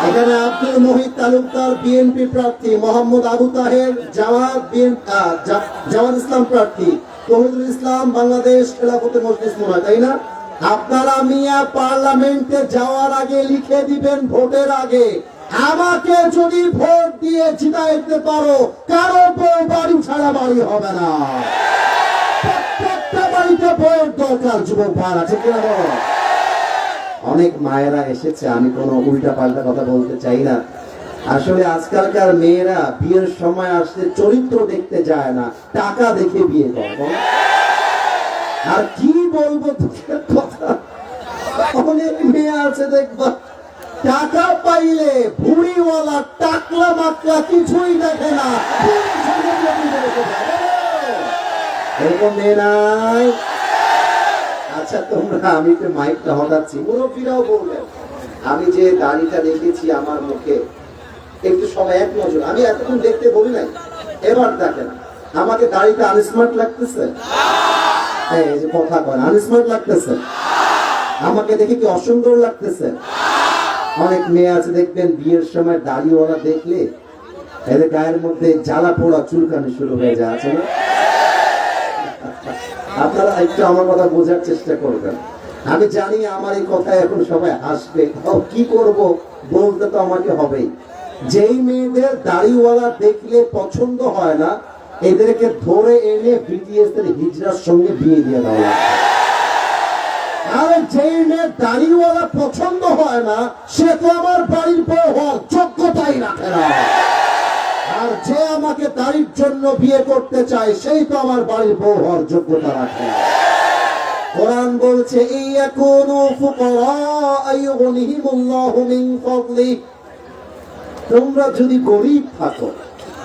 এখানে আব্দুল মুহিত তালুকদার বিএনপি প্রার্থী, মোহাম্মদ আবু তাহের জামাত ইসলাম প্রার্থী, তৌহিদুল ইসলাম বাংলাদেশ খেলাফতে মজলিস মনে হয়, তাই না? আপনারা মিয়া পার্লামেন্টে যাওয়ার আগে লিখে দিবেন, ভোটের আগে, আমাকে যদি ভোট দিয়ে জিতাইতে পারো, কারো বউ বাড়ি ছাড়া বাড়ি হবে না। প্রত্যেকটা বাড়িতে বউয়ের দরকার। যুবক ভাড়া ঠিক না? অনেক মায়েরা এসেছে, আমি কোনো উল্টা পাল্টা কথা বলতে চাই না। আসলে আজকালকার মেয়েরা বিয়ের সময় আসলে চরিত্র দেখতে যায় না, টাকা দেখে বিয়ে করে। আর কি বলবো দুঃখের কথা, অনেক মেয়ে আছে দেখবা টাকা পাইলে ভুড়িওয়ালা টাকলা মাকলা কিছুই দেখে না, এরকম মেয়ে নাই? আচ্ছা তোমরা, আমি একটু মাইকটা হটাচ্ছি, মুরব্বীরাও বলবেন। আমি যে দাড়িটা দেখেছি আমার মুখে, একটু সবাই এক নজর, আমি এতক্ষণ দেখতে বলি নাই, এবার দেখেন আমাকে দাড়িটা আনস্মার্ট লাগতেছে? এই যে কথা কয়, আনস্মার্ট লাগতেছে? আমাকে দেখে কি অসুন্দর লাগতেছে? অনেক মেয়ে আছে দেখবেন বিয়ের সময় দাড়িওয়ালা দেখলে এদের গায়ের মধ্যে জ্বালা পোড়া চুলকানি শুরু হয়ে যায়, আছে না? আপনারা একটু আমার কথা বোঝার চেষ্টা করবেন। আমি জানি আমার এই কথা এখন সবাই হাসবে, কি করব, বলতে তো আমাকে হবেই। যেই মেয়েদের দাড়িওয়ালা দেখলে পছন্দ হয় না, এদেরকে ধরে এনে বিটিএস এর হিজড়ার সঙ্গে বিয়ে দিয়ে দেওয়া লাগে। আর যেই মেয়ের দাড়িওয়ালা পছন্দ হয় না, সে তো আমার বাড়ির বউ হওয়ার যোগ্যতাই রাখে না। আর যে আমাকে দাড়ির জন্য বিয়ে করতে চায়, সেই তো আমার বাড়ির বউ হওয়ার যোগ্যতা রাখে। কোরআন বলছে ইয়াকুনু ফুকারা আইয়ুগনিহিমুল্লাহু মিন ফাদলি, তোমরা যদি গরীব থাকো,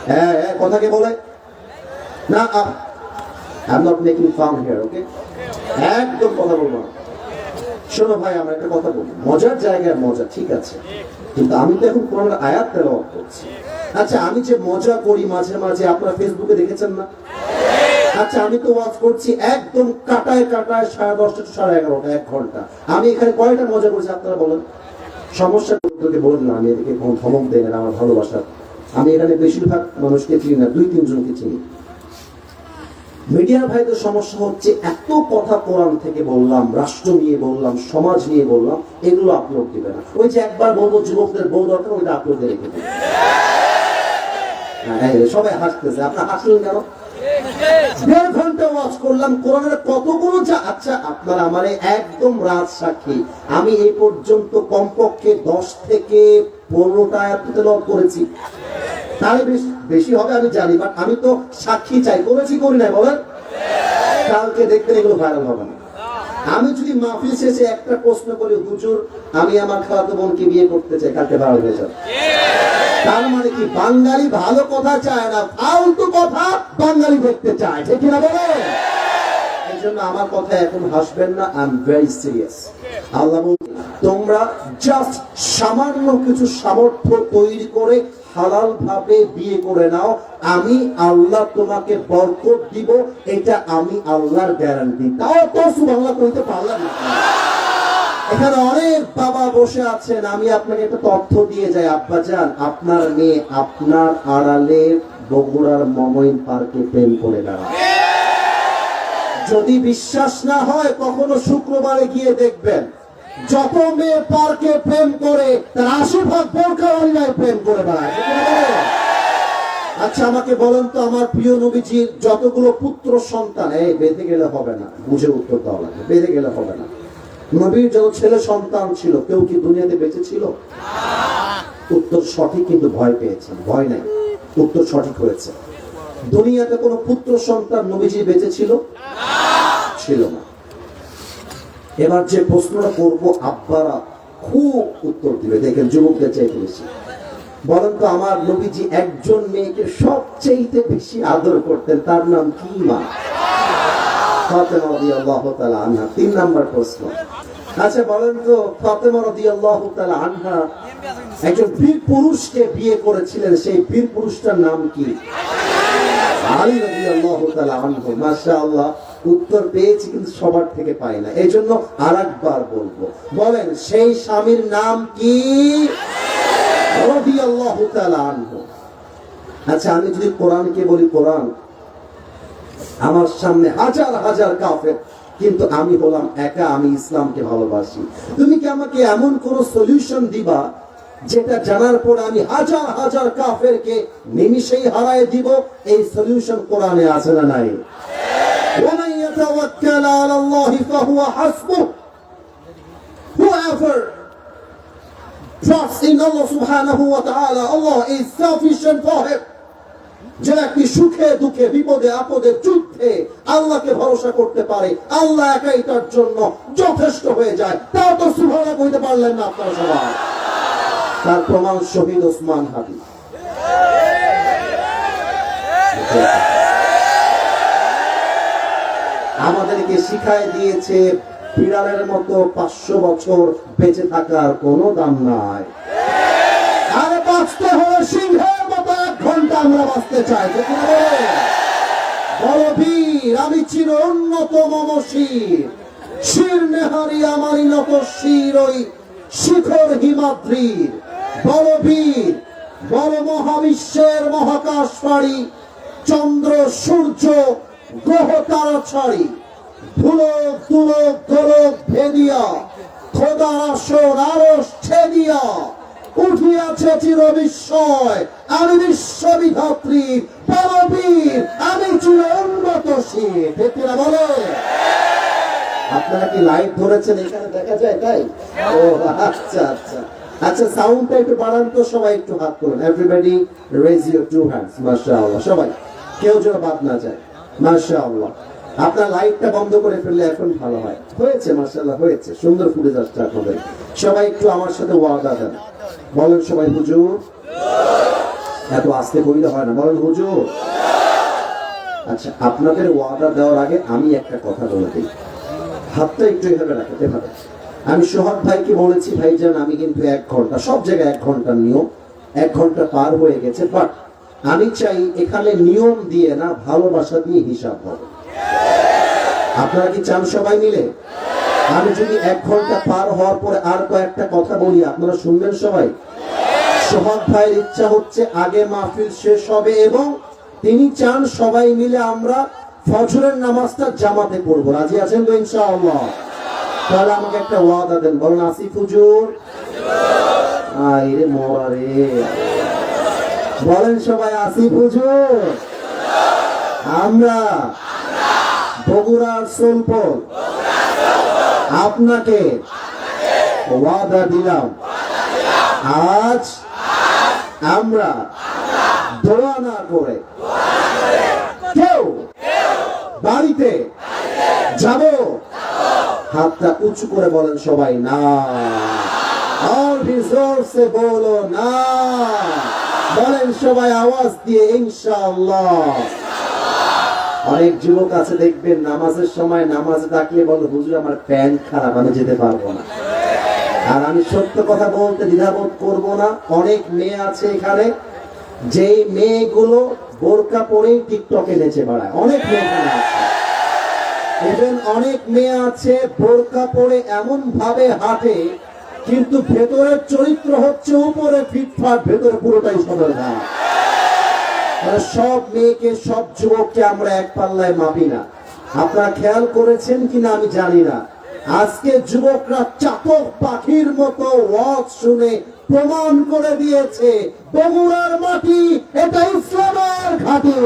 হ্যাঁ কথাকে বলে না, I'm not making fun here, okay? একদম কথা বলবো না। শোনো ভাই, আমরা একটা কথা বলি, মজার জায়গায় মজা, ঠিক আছে, কিন্তু আমি তো এখন কোরআনের আয়াত তেলাওয়াত করছি। আচ্ছা আমি যে মজা করি মাঝে মাঝে, আপনারা ফেসবুকে দেখেছেন না? আচ্ছা আমি তো ওয়াজ করছি একদম কাটায় কাটায় 10:30 to 11:30, 1 ঘন্টা। আমি এখানে কয়টা মজা করছি আপনারা বলেন? সমস্যা তোকে বললাম, আমি এদিকে কোনো ধমক দেয় না, আমার ভালোবাসা। আমি এখানে বেশিরভাগ মানুষকে চিনি না, 2-3 জনকে চিনি। মিডিয়ার ভাইদের সমস্যা হচ্ছে এত কথা কোরআন থেকে বললাম, রাষ্ট্র নিয়ে বললাম, সমাজ নিয়ে বললাম, এগুলো আপলোড দিবে না। ওই যে একবার বলবো যুবকদের বউ দরকার, ওইটা আপলোড দিয়ে রেখে দেবে। সবাই হাসতেছে, আপনার হাসলেন কেন? 1.5 ঘন্টা ওয়াজ করলাম কোরআনের কতগুলো যা। আচ্ছা আপনারা আমার একদম রাজ সাক্ষী, আমি এই পর্যন্ত কমপক্ষে 10 থেকে 15টা আয়াত তেলাওয়াত করেছি। তাহলে বেশি হবে আমি জানি, বাট আমি তো সাক্ষী চাই, করেছি করি নাই বলেন? কালকে দেখবেন এগুলো ভাইরাল হবে না। আমি যদি মাহফিল শেষে একটা প্রশ্ন করি, হুজুর আমি আমার খালাতো বোনকে বিয়ে করতে চাই, কালকে ভাইরাল হয়ে যাবে। তার মানে কি, বাঙালি ভালো কথা চায় না, ফালতু কথা বাঙালি দেখতে চায়, ঠিক কিনা বলে? এই জন্য আমার কথা এখন হাসবেন না, আই এম ভেরি সিরিয়াস। আল্লাহ বলছে তোমরা জাস্ট সামান্য কিছু সামর্থ্য তৈরি করে হালাল ভাবে বিয়ে করে নাও, আমি আল্লাহ তোমাকে বরকত দিব, এটা আমি আল্লাহর গ্যারান্টি। তাও তো সুবহানাল্লাহ কইতে পারলাম না। এখানে অনেক বাবা বসে আছেন, আমি আপনাকে একটা তথ্য দিয়ে যাই আব্বাজান, আপনার মেয়ে আপনার আড়ালে বগুড়ার মমইন পার্কে প্রেম করে বেড়ায়। যদি বিশ্বাস না হয় কখনো শুক্রবারে গিয়ে দেখবেন, যত মেয়ে পার্কে প্রেম করে তার 80% বোরকাওয়ালায় প্রেম করে বেড়ায়। আচ্ছা আমাকে বলেন তো, আমার প্রিয় নবীজির যতগুলো পুত্র সন্তান, এই বেঁধে গেলে হবে না, বুঝে উত্তর দেওয়া লাগে, বেঁধে গেলে হবে না। নবীর যত ছেলে সন্তান ছিল, কেউ কি দুনিয়াতে বেঁচে ছিল? উত্তর সঠিক, কিন্তু ভয় পেয়েছেন। ভয় নাই, উত্তর সঠিক হয়েছে। দুনিয়াতে কোনো পুত্র সন্তান নবীজি বেঁচে ছিল? ছিল না। এবার যে প্রশ্নটা করবো আব্বারা খুব উত্তর দিবে, দেখেন যুবকদের চাইতে বেশি। বলেন তো, আমার নবীজি একজন মেয়েকে সবচেয়ে বেশি আদর করতেন, তার নাম কি? মা ফাতেমা রাদিয়াল্লাহু তাআলা আনহা। 3 নাম্বার প্রশ্ন। আচ্ছা বলেন তো, ফাতেমা রাদিয়াল্লাহু তাআলা আনহা একজন বীর পুরুষকে বিয়ে করেছিলেন, সেই বীর পুরুষটার নাম কি? আলী রাদিয়াল্লাহু তাআলা আনহু। মাশাআল্লাহ, উত্তর পেয়েছি কিন্তু সবার থেকে পাই না, এই জন্য আরেকবার বলবো। বলেন সেই স্বামীর নাম কি? রাদিয়াল্লাহু তাআলা আনহু। আচ্ছা আমি যদি কোরআনকে বলি, কোরআন আমার সামনে হাজার হাজার কাফের, কিন্তু আমি বললাম একা, আমি ইসলামকে ভালোবাসি। তুমি কি আমাকে এমন কোন সলিউশন দিবা যেটা জানার পর আমি হাজার হাজার কাফেরকে নিমিষেই হারায় দিব? এই সলিউশন কোরআনে আছে না নাই? وَمَن يَتَوَكَّلْ عَلَى اللَّهِ فَهُوَ حَسْبُهُ. Whoever Trust in Allah subhanahu wa ta'ala. Allah is sufficient for him. যে ব্যক্তি সুখে দুঃখে বিপদে আপদে যুদ্ধে আল্লাহকে ভরসা করতে পারে, আল্লাহ একাই তার জন্য যথেষ্ট হয়ে যায়। তাও তো সুবহানাল্লাহ কইতে পারলেন না আপনারা সবাই। তার প্রমাণ শহীদ ওসমান হাদি। আমাদেরকে শিখায় দিয়েছে বিড়ালের মতো 500 বছর বেঁচে থাকার কোনো দাম নাই। আর বাঁচতে হলে সিংহের মতো 1 ঘন্টা আমরা বাঁচতে চাই। বড় বীর আমি চির উন্নত মম শির, শির নেহারি আমারই নত শির ওই শিখর হিমাদ্রির। বড় বীর বড় মহাবিশ্বের মহাকাশ পাড়ি, চন্দ্র সূর্য গ্রহ তারা ছাড়ি, ধুলক তুলক গোলক ভেদিয়া খোদার আসর আরশ ছেদিয়া উঠিয়াছে চির বিস্ময় আমি বিশ্ববিধাত্রী। বড় বীর আমি চির উন্নত শির। দেখতে বলে আপনারা কি লাইভ ধরেছেন? এখানে দেখা যায় তাই? ও আচ্ছা আচ্ছা আচ্ছা, সাউন্ডটা একটু বাড়ান তো, সবাই একটু হাত তুলুন। Everybody raise your 2 hands. মাশাআল্লাহ, সবাই কেউ যেন বাদ না যায়। মাশাআল্লাহ, আপনার লাইটটা বন্ধ করে ফেললে এখন ভালো হয়। হয়েছে, মাশাআল্লাহ হয়েছে, সুন্দর ফুটেজ আসছে আপনাদের। সবাই একটু আমার সাথে ওয়াদা দেন, বলেন সবাই হুজুর। এত আস্তে বললে হয় না, বলেন হুজুর। আচ্ছা, আপনাদের ওয়াদা দেওয়ার আগে আমি একটা কথা বলে দিই। হাতটা একটু এভাবে রাখতে এভাবে। আমি সোহাগ ভাইকে বলেছি, ভাইজান আমি কিন্তু 1 ঘন্টা, সব জায়গায় 1 ঘন্টার নিয়ম, 1 ঘন্টা পার হয়ে গেছে, বাট আমি চাই এখানে নিয়ম দিয়ে না, ভালোবাসা দিয়ে হিসাব হবে। আপনারা কি চান সবাই মিলে? আমি যদি 1 ঘন্টা পার হওয়ার পরে আর কয়েকটা কথা বলি, আপনারা শুনবেন সবাই? সোহাগ ভাইয়ের ইচ্ছা হচ্ছে আগে মাহফিল শেষ হবে এবং তিনি চান সবাই মিলে আমরা ফজরের নামাজটা জামাতে পড়বো। রাজি আছেন তো ইনশাআল্লাহ? তাহলে আমাকে একটা ওয়াদা দেন, বলেন আসিফ হুজুর। আরে মরা রে, বলেন সবাই আসিফ হুজুর। আমরা বগুড়ার সোলপুর আপনাকে ওয়াদা দিলাম, আজ আমরা দোয়া না করে কেউ বাড়িতে যাব। হাতটা উঁচু করে বলেন সবাই না, আর জোর সে বলো না, বলেন সবাই আওয়াজ দিয়ে ইনশাআল্লাহ। অনেক যুবক আছে দেখবেন নামাজের সময় নামাজে ডাকলে বলে হুজুর আমার প্যান্ট খারাপ, আমি যেতে পারবো না। আর আমি সত্য কথা বলতে দ্বিধাবোধ করবো না। অনেক মেয়ে আছে এখানে, যে মেয়েগুলো বোরকা পরেই টিকটকে নেচে বেড়ায়, অনেক মেয়ে আছে। ইভেন অনেক মেয়ে আছে বোরকা পরে এমন ভাবে হাঁটে, কিন্তু ভেতরের চরিত্র হচ্ছে উপরে ফিটফাট, ভেতরে পুরোটাই সদর ঘাট। সব মেয়েকে সব যুবককে আমরা এক পাল্লায় মাপি না। আপনারা খেয়াল করেছেন কিনা আমি জানি না, আজকে যুবকরা চাতক পাখির মতো ওয়াজ শুনে প্রমাণ করে দিয়েছে বগুড়ার মাটি এটা ইসলামের ঘাটে।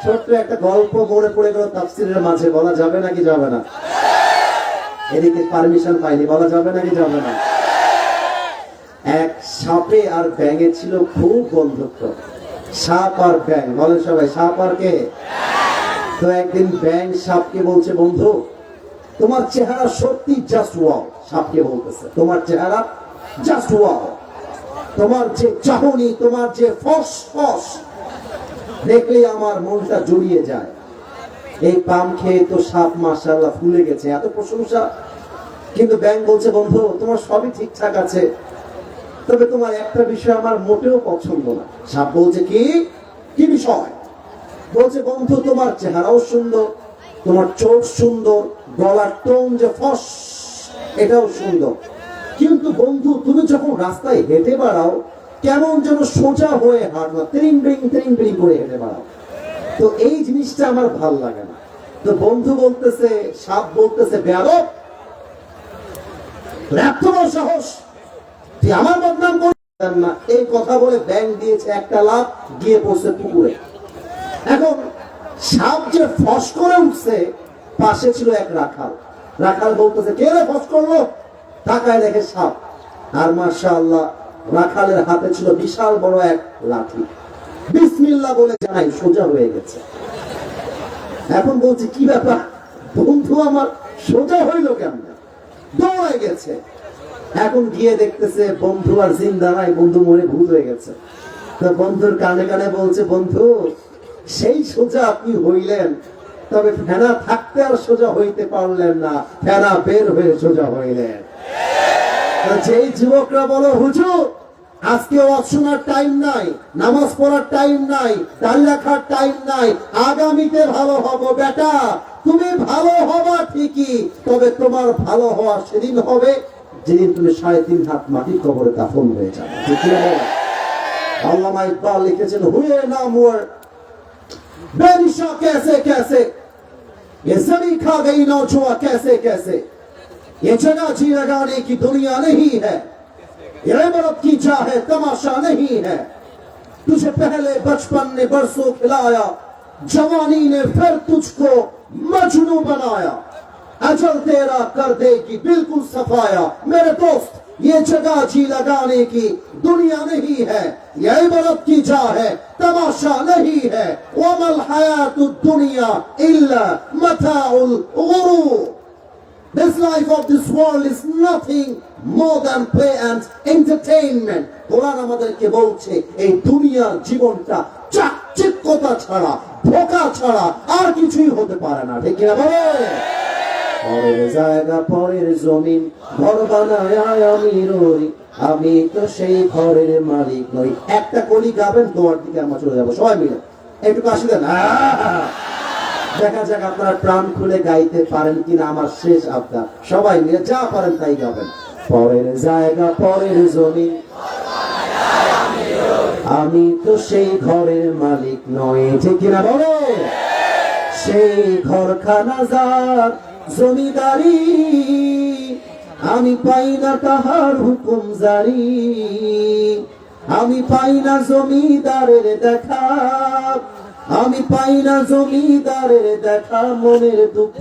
ছোট্ট একটা গল্প মনে পড়ে গেল তাফসীরের মাঝে, বলা যাবে নাকি যাবে না? এদিকে পারমিশন পাইনি, বলা যাবে নাকি যাবে না? এক সাপে আর ব্যাঙে ছিল খুব বন্ধুত্ব। সাপ আর ব্যাঙ, বলেন সবাই সাপ আর কে? তো একদিন ব্যাঙ সাপকে বলছে, বন্ধু তোমার চেহারা সত্যি জাস্ট ওয়াও। সাপকে বলতেছে তোমার চেহারা জাস্ট ওয়াও, তোমার যে চাহনি, তোমার যে ফস ফস দেখলে আমার মনটা জড়িয়ে যায়। এই পাম খেয়ে তো সাপ মাশাআল্লাহ ফুলে গেছে, এত প্রশংসা। কিন্তু ব্যাঙ বলছে, বন্ধু তোমার সবই ঠিকঠাক আছে, তবে তোমার একটা বিষয় আমার মোটেও পছন্দ না। সাপ বলছে, কি কি বিষয়? বলছে, বন্ধু তোমার চেহারাও সুন্দর, তোমার চোখ সুন্দর, গলার টোন যে ফস এটাও সুন্দর, কিন্তু বন্ধু তুমি যখন রাস্তায় হেঁটে বেড়াও কেমন যেন সোজা হয়ে হাঁটো না, ত্রিং বিং করে হেঁটে বেড়াও। তো এই জিনিসটা আমার ভাল লাগে না। তো বন্ধু বলতেছে, সাপ বলতেছে, বেয়াদব, এত বড় সাহস, তুই আমার বদনাম করছেন না। এই কথা বলে ব্যাঙ দিয়েছে একটা লাফ, গিয়ে পড়ছে পুকুরে। এখন সাপ যে ফস করে উঠছে, পাশে ছিল এক রাখাল। রাখাল বলতেছে, কে রে ফস করলো? তাকায় দেখে সাপ। আর মাশাআল্লাহ রাখালের হাতে ছিল বিশাল বড় এক লাঠি। বিসমিল্লাহ বলে যাই সোজা হয়ে গেছে। এখন বলছি কি ব্যাপার বন্ধু আমার সোজা হইল কেমন? দৌড়ে গেছে। এখন গিয়ে দেখতেছে বন্ধু আর জিন্দা নাই, বন্ধু মরে ভূত হয়ে গেছে। তো বন্ধুর কানে কানে বলছে, বন্ধু সেই সোজা আপনি হইলেন, তবে ফেনা থাকতে আর সোজা হইতে পারলেন না, ফেনা বের হয়ে সোজা হইলেন। যেই যুবকরা বলো হুজুর আজকে ওয়াজ শোনার টাইম নাই, নামাজ পড়ার টাইম নাই, দাড়ি রাখার টাইম নাই, আগামীতে ভালো হব বেটা। তুমি ভালো হবা ঠিকই, তবে তোমার ভালো হওয়া সেদিন হবে যেদিন তুমি 3.5 হাত মাটির কবরে দাফন হয়ে যাবে। আল্লামা ইকবাল লিখেছেন, হুয়ে না মোর বেনিশা कैसे कैसे ये सभी खा गई नौजुआ कैसे कैसे, ये जगह जी लगाने की दुनिया नहीं है, ये इबारत की चाहे तमाशा नहीं है। तुझे पहले बचपन ने बरसों खिलाया, जवानी ने फिर तुझको मजनू बनाया, अजल तेरा कर देगी बिल्कुल सफाया। मेरे दोस्त ये जगह जी लगाने की दुनिया नहीं है, ये इबारत की जा है तमाशा नहीं है। वमल हयातुद दुनिया इल्ला मताउल गुरूर। This life of this world is nothing more than play and entertainment. কোরআন আমাদেরকে বলছে এই দুনিয়ার জীবনটা চাকচিক্যতা ছাড়া, ধোঁকা ছাড়া আর কিছুই হতে পারে না। ঠিক কিনা বলে? পরের জায়গা পরের জমিন ঘর বানায় আমি রই, আমি তো সেই ঘরের মালিক নই। একটা কলি গাবেন, তোমার দিকে আমরা চলে যাবো সবাই মিলে। একটু কাশি দেন। দেখা যাক আপনারা প্রাণ খুলে গাইতে পারেন কিনা আমার শেষ আবদার। সবাই মিলে যা পারেন তাই গাবেন। পরের জায়গা পরের জমিন আমি তো সেই ঘরের মালিক নই। ঠিক কিনা বলো? সেই ঘরখানা যার জমিদারি, আমি পাই না তাহার হুকুম জারি, আমি পাই না জমিদারের দেখা, আমি পাই না জমিদারের দেখা, মনের দুঃখ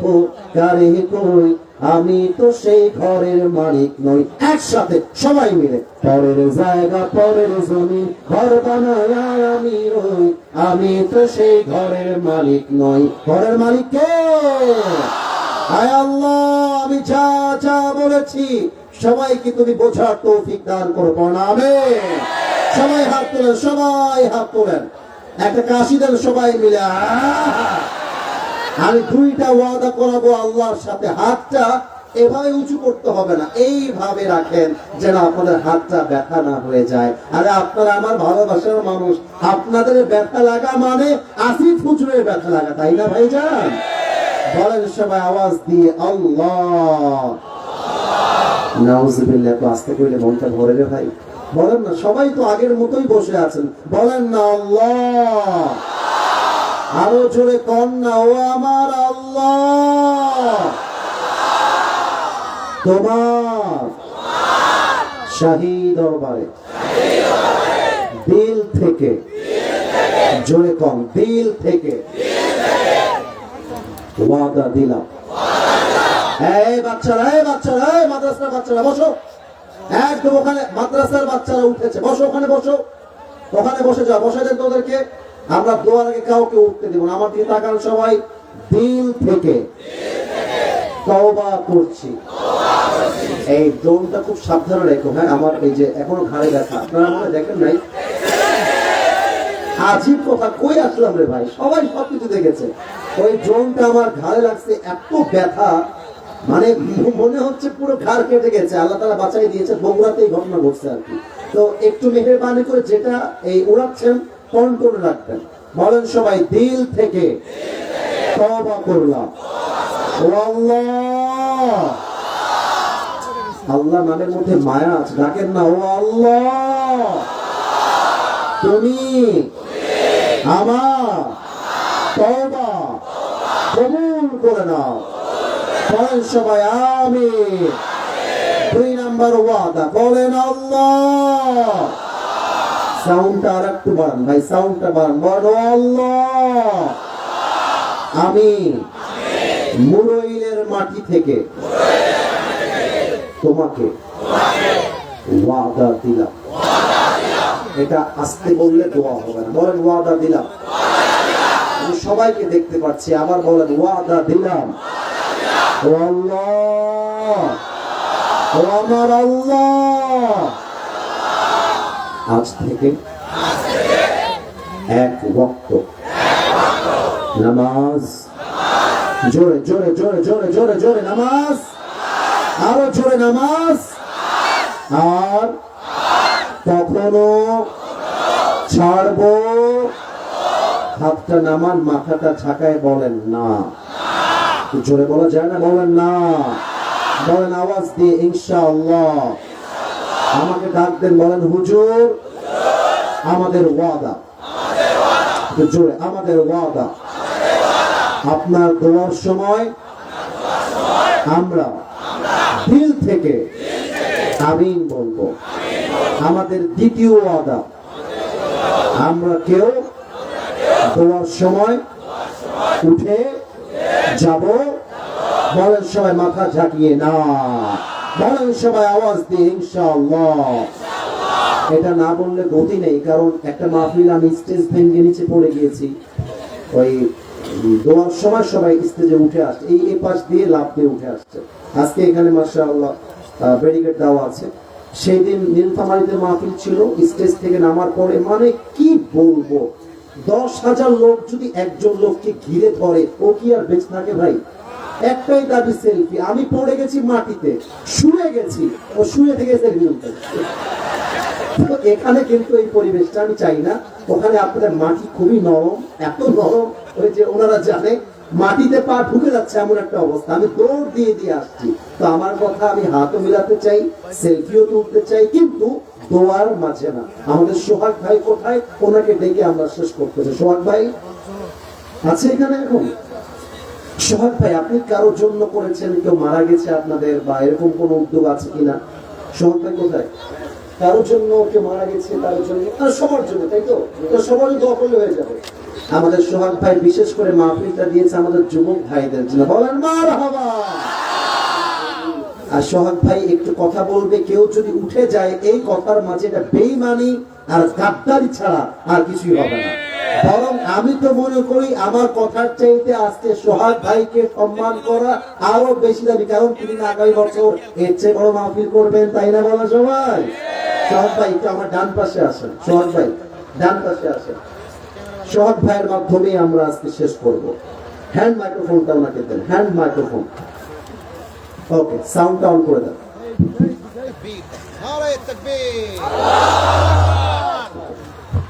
কারে কই, আমি তো সেই ঘরের মালিক নই। একসাথে সবাই মিলে পরের জায়গা পরের জমি ঘর বানায় আমি রই, আমি তো সেই ঘরের মালিক নই। ঘরের মালিক কে? আয় আল্লাহ, আমি যা যা বলেছি সবাইকে তুমি বোঝার তৌফিক দান করো। আমিন। সবাই হাত তোলেন, সবাই হাত তোলেন, একটা কাশি দেন সবাই মিলে। আমি 2টা ওয়াদা করাবো আল্লাহর সাথে। হাতটা এভাবে উঁচু করতে হবে না, এইভাবে রাখেন যেন আপনাদের হাতটা ব্যথা না হয়ে যায়। আরে আপনারা আমার ভালোবাসার মানুষ, আপনাদের ব্যথা লাগা মানে আসিফ হুজুরের ব্যথা লাগা, তাই না ভাইজান? বলেন সবাই আওয়াজ দিয়ে আল্লাহ। নাউজুবিল্লাহ। তো আস্তে কইলে মনটা ভরে রে ভাই। বলেন না, সবাই তো আগের মতোই বসে আছেন, বলেন না আল্লাহ। আরো জোরে কন না, ও আমার আল্লাহ, তোমার শাহী দরবারে দিল থেকে, জোরে কন, দিল থেকে ওয়াদা দিলাম। এই বাচ্চারা, এই বাচ্চারা, এই মাদ্রাসার বাচ্চারা বসো। একদম ওখানে মাদ্রাসার বাচ্চারা উঠেছে, বসো ওখানে, বসো ওখানে, বসে যাও, বসে দেন তোদেরকে। আমরা দোয়ার আগে কাউকে উঠতে দেব না। আমার দিকে তাকান সবাই। দিল থেকে তওবা করছি। এই ড্রোনটা খুব সাবধানে রেখো। হ্যাঁ, আমার এই যে এখনো ঘাড়ে ব্যথা, আপনারা মনে দেখেন নাই? আজীব কথা, কই আসলাম রে ভাই, সবাই সবকিছু দেখেছে। ওই ড্রোনটা আমার ঘাড়ে লাগছে, এত ব্যথা, মানে মনে হচ্ছে পুরো ঘাড় কেটে গেছে। আল্লাহ তাআলা বাঁচাই দিয়েছে, বগুড়াতে এই ঘটনা ঘটছে আর কি। তো একটু মেহেরবানি করে যেটা এই উড়াচ্ছেন কন্ট্রোল রাখবেন। বলেন সবাই, দিল থেকে তওবা করলাম। ও আল্লাহ, আল্লাহ নামের মধ্যে মায়া আছে, ডাকেন না, ও আল্লাহ তুমি আমার তওবা কবুল করে নাও। বলেন সবাই আমিন। 2 নাম্বার ওয়াদা, বলেন আল্লাহ। সাউন্ডটা আর একটু বাড়ান ভাই, সাউন্ডটা বাড়ান। বলো আল্লাহ, আমি মুরইলের মাটি থেকে তোমাকে ওয়াদা দিলাম। এটা আস্তে বললে দোয়া হবে না, বলেন ওয়াদা দিলাম। আমি সবাইকে দেখতে পাচ্ছি, আবার বলেন ওয়াদা দিলাম। ও আল্লাহ, ও আমার আল্লাহ, আজ থেকে এক ওয়াক্ত নামাজ, জোরে জোরে জোরে জোরে জোরে জোরে নামাজ, আরো জোরে নামাজ, আর কখনো ছাড়বো। হাতটা নামান, মাথাটা ঝাঁকায় বলেন না। জোরে বলা যায় না, বলেন না, বলেন আওয়াজ দিয়ে ইনশাআল্লাহ। আমাকে ডাক দেন, বলেন হুজুর আমাদের ওয়াদা, জোরে আমাদের ওয়াদা, আপনার দোয়ার সময় আমরা দিল থেকে আমিন বলবো। আমাদের দ্বিতীয় ওয়াদা, আমরা কেউ দোয়ার সময় উঠে যাব, বলেন সবাই মাথা ঝাঁকিয়ে না, বলেন সবাই আওয়াজ দিয়ে ইনশাআল্লাহ। এটা না বললে গতি নেই, কারণ একটা মাহফিল আমি স্টেজ ভেঙে নিচে পড়ে গিয়েছি, ওই দোয়ার সময় সবাই স্টেজে উঠে আসছে, এই পাশ দিয়ে লাফ দিয়ে উঠে আসছে। আজকে এখানে মাশাআল্লাহ ব্যারিকেড দেওয়া আছে। সেই দিন নীলফামারীতে মাহফিল ছিল, স্টেজ থেকে নামার পরে মানে কি বলবো, 10,000 লোক যদি একজন লোককে ঘিরে ধরে, ও কি আর বেঁচে থাকে ভাই? একটাই দাবি সেলফি। আমি পড়ে গেছি মাটিতে, শুয়ে গেছি, ও শুয়ে থেকে সেলফি তুলতে। এখানে কিন্তু এই পরিবেশটা আমি চাই না। ওখানে আপনাদের মাটি খুবই নরম, এত নরম ওই যে ওনারা জানে মাটিতে পা ঢুকে যাচ্ছে এমন একটা অবস্থা। আমি দৌড় দিয়ে দিয়ে আসছি। তো আমার কথা, আমি হাতও মিলাতে চাই, সেলফিও তুলতে চাই, কিন্তু দোয়ার মাঝে না। আমাদের সোহাগ ভাই কোথায়? ওনাকে ডেকে আমরা শেষ করতে চাই। সোহাগ ভাই আছে এখানে এখন? সোহাগ ভাই, আপনি কারোর জন্য করেছেন, কেউ মারা গেছে আপনাদের, বা এরকম কোন উদ্যোগ আছে কিনা? সোহাগ ভাই কোথায়? কারোর জন্য কেউ মারা গেছে, কারোর জন্য, সবার জন্য, তাই তো? সবারই দোয়া করলে হয়ে যাবে। আমাদের সোহাগ ভাই বিশেষ করে মাহফিলটা দিয়েছে আমাদের যুবক ভাইদের জন্য, বলেন মারহাবা। আর সোহাগ ভাই একটু কথা বলবে, কেউ যদি উঠে যায় এই কথার মাঝে, এটা বেঈমানি আর গাদ্দারি ছাড়া আর কিছুই হবে না। বরং আমি তো মনে করি আমার কথার চাইতে আজকে সোহাগ ভাইকে সম্মান করা আরো বেশি দাবি, কারণ তিনি আগামী বছর এর চেয়ে বড় মাহফিল করবেন, তাই না বলা সবাই? সোহাগ ভাই একটু আমার ডান পাশে আসেন, সোহাগ ভাই ডান পাশে আসেন। সোহাগ ভাইয়ের মাধ্যমে আমরা আজকে শেষ করব। হ্যান্ড মাইক্রোফোনটা ওনাকে দেন, হ্যান্ড মাইক্রোফোন। ওকে, সাউন্ডটা অন করে দেন।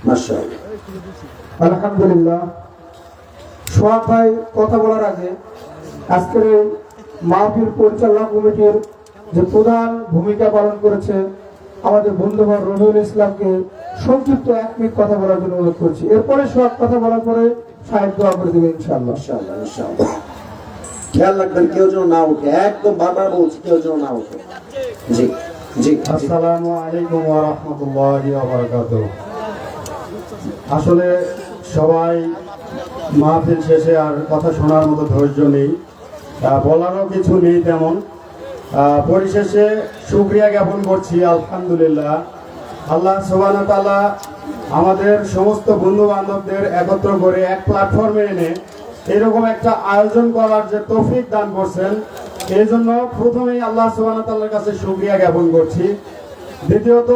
মাশাআল্লাহ, আলহামদুলিল্লাহ। সোহাগ ভাই কথা বলার আগে আজকের এই মাহফিল পরিচালনা কমিটির যে প্রধান ভূমিকা পালন করেছে আমাদের বন্ধুবর রবিউল ইসলামকে সংক্ষিপ্ত 1 মিনিট কথা বলার জন্য অনুরোধ করছি। এরপরে সোহাগ কথা বলার পরে সাহেব দোয়া করে দেবে ইনশাআল্লাহ। ইনশাআল্লাহ ইনশাআল্লাহ। খেয়াল রাখবেন কেউ যেন না উঠে, একদম বারবার বলছি কেউ যেন না উঠে। জি জি। আসসালামু আলাইকুম ওয়া রাহমাতুল্লাহি ওয়া বারাকাতুহু। আসলে সবাই মাহফিল শেষে আর কথা শোনার মতো ধৈর্য নেই, বলারও কিছু নেই তেমন। পরিশেষে শুকরিয়া জ্ঞাপন করছি আলহামদুলিল্লাহ, আল্লাহ সুবহানাহু ওয়া তাআলা আমাদের সমস্ত বন্ধু বান্ধবদের একত্র করে এক প্ল্যাটফর্মে এনে এরকম একটা আয়োজন করার যে তৌফিক দান করছেন, এই জন্য প্রথমেই আল্লাহ সুবহানাহু ওয়া তাআলার কাছে শুকরিয়া জ্ঞাপন করছি। দ্বিতীয়ত,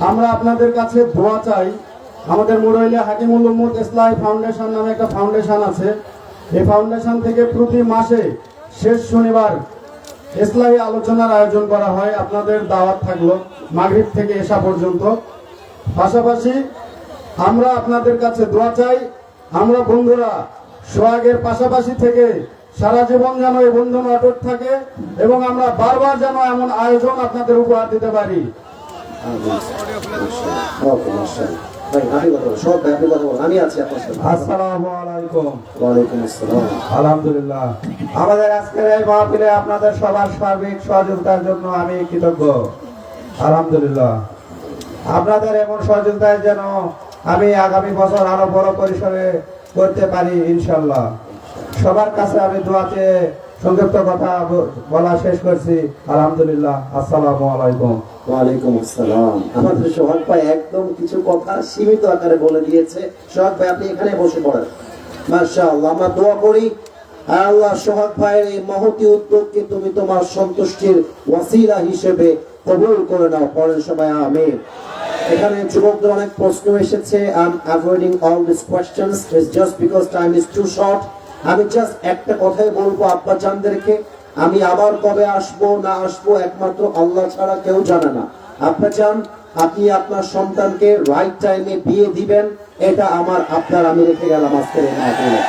আমরা আপনাদের কাছে দোয়া চাই। আমাদের মুরাইলে হাকিমুল উম্মত ইসলাহি ফাউন্ডেশন নামে একটা ফাউন্ডেশন আছে। এই ফাউন্ডেশন থেকে প্রতি মাসে শেষ শনিবার ইসলাহি আলোচনার আয়োজন করা হয়। আপনাদের দাওয়াত থাকলো মাগরিব থেকে এশা পর্যন্ত। পাশাপাশি আমরা আপনাদের কাছে দোয়া চাই, আমরা বন্ধুরা সোহাগের পাশাপাশি থেকে সারা জীবন যেন এই বন্ধন অটুট থাকে এবং আমরা বারবার যেন এমন আয়োজন আপনাদের উপহার দিতে পারি। আলহামদুলিল্লাহ, আমাদের আজকের এই মাহফিলে আপনাদের সবার সার্বিক সহযোগিতার জন্য আমি কৃতজ্ঞ। আলহামদুলিল্লাহ, আপনাদের এমন সহযোগিতায় যেন আমি আগামী বছর আরো বড় পরিসরে করতে পারি ইনশাল্লাহ। সবার কাছে আমি দোয়াতে সংক্ষিপ্ত কথা বলা শেষ করছি। আলহামদুলিল্লাহ, আসসালামু আলাইকুম। ওয়ালাইকুম আসসালাম। আমাদের সোহাগ ভাই একদম কিছু কথা সীমিত আকারে বলে দিয়েছে। সোহাগ ভাই আপনি এখানে বসে পড়েন। মাশাআল্লাহ, আমরা দোয়া করি আল্লাহ সোহাগ ভাইয়ের এই মহতি উদ্যোগকে তুমি তোমার সন্তুষ্টির ওয়াসিলা হিসেবে কবুল করে নাও। পড়েন সবাই আমিন। এখানে যুবকদের অনেক প্রশ্ন এসেছে। I am avoiding all this questions just because time is too short. আমি জাস্ট একটা কথাই বলবো আব্বা জানদেরকে, আমি আবার কবে আসবো না আসবো একমাত্র আল্লাহ ছাড়া কেউ জানে না। আব্বা জান, আপনি আপনার সন্তানকে রাইট টাইমে বিয়ে দিবেন, এটা আমার আপনার আমি রেখে গেলাম আজকের এই মাহফিলে।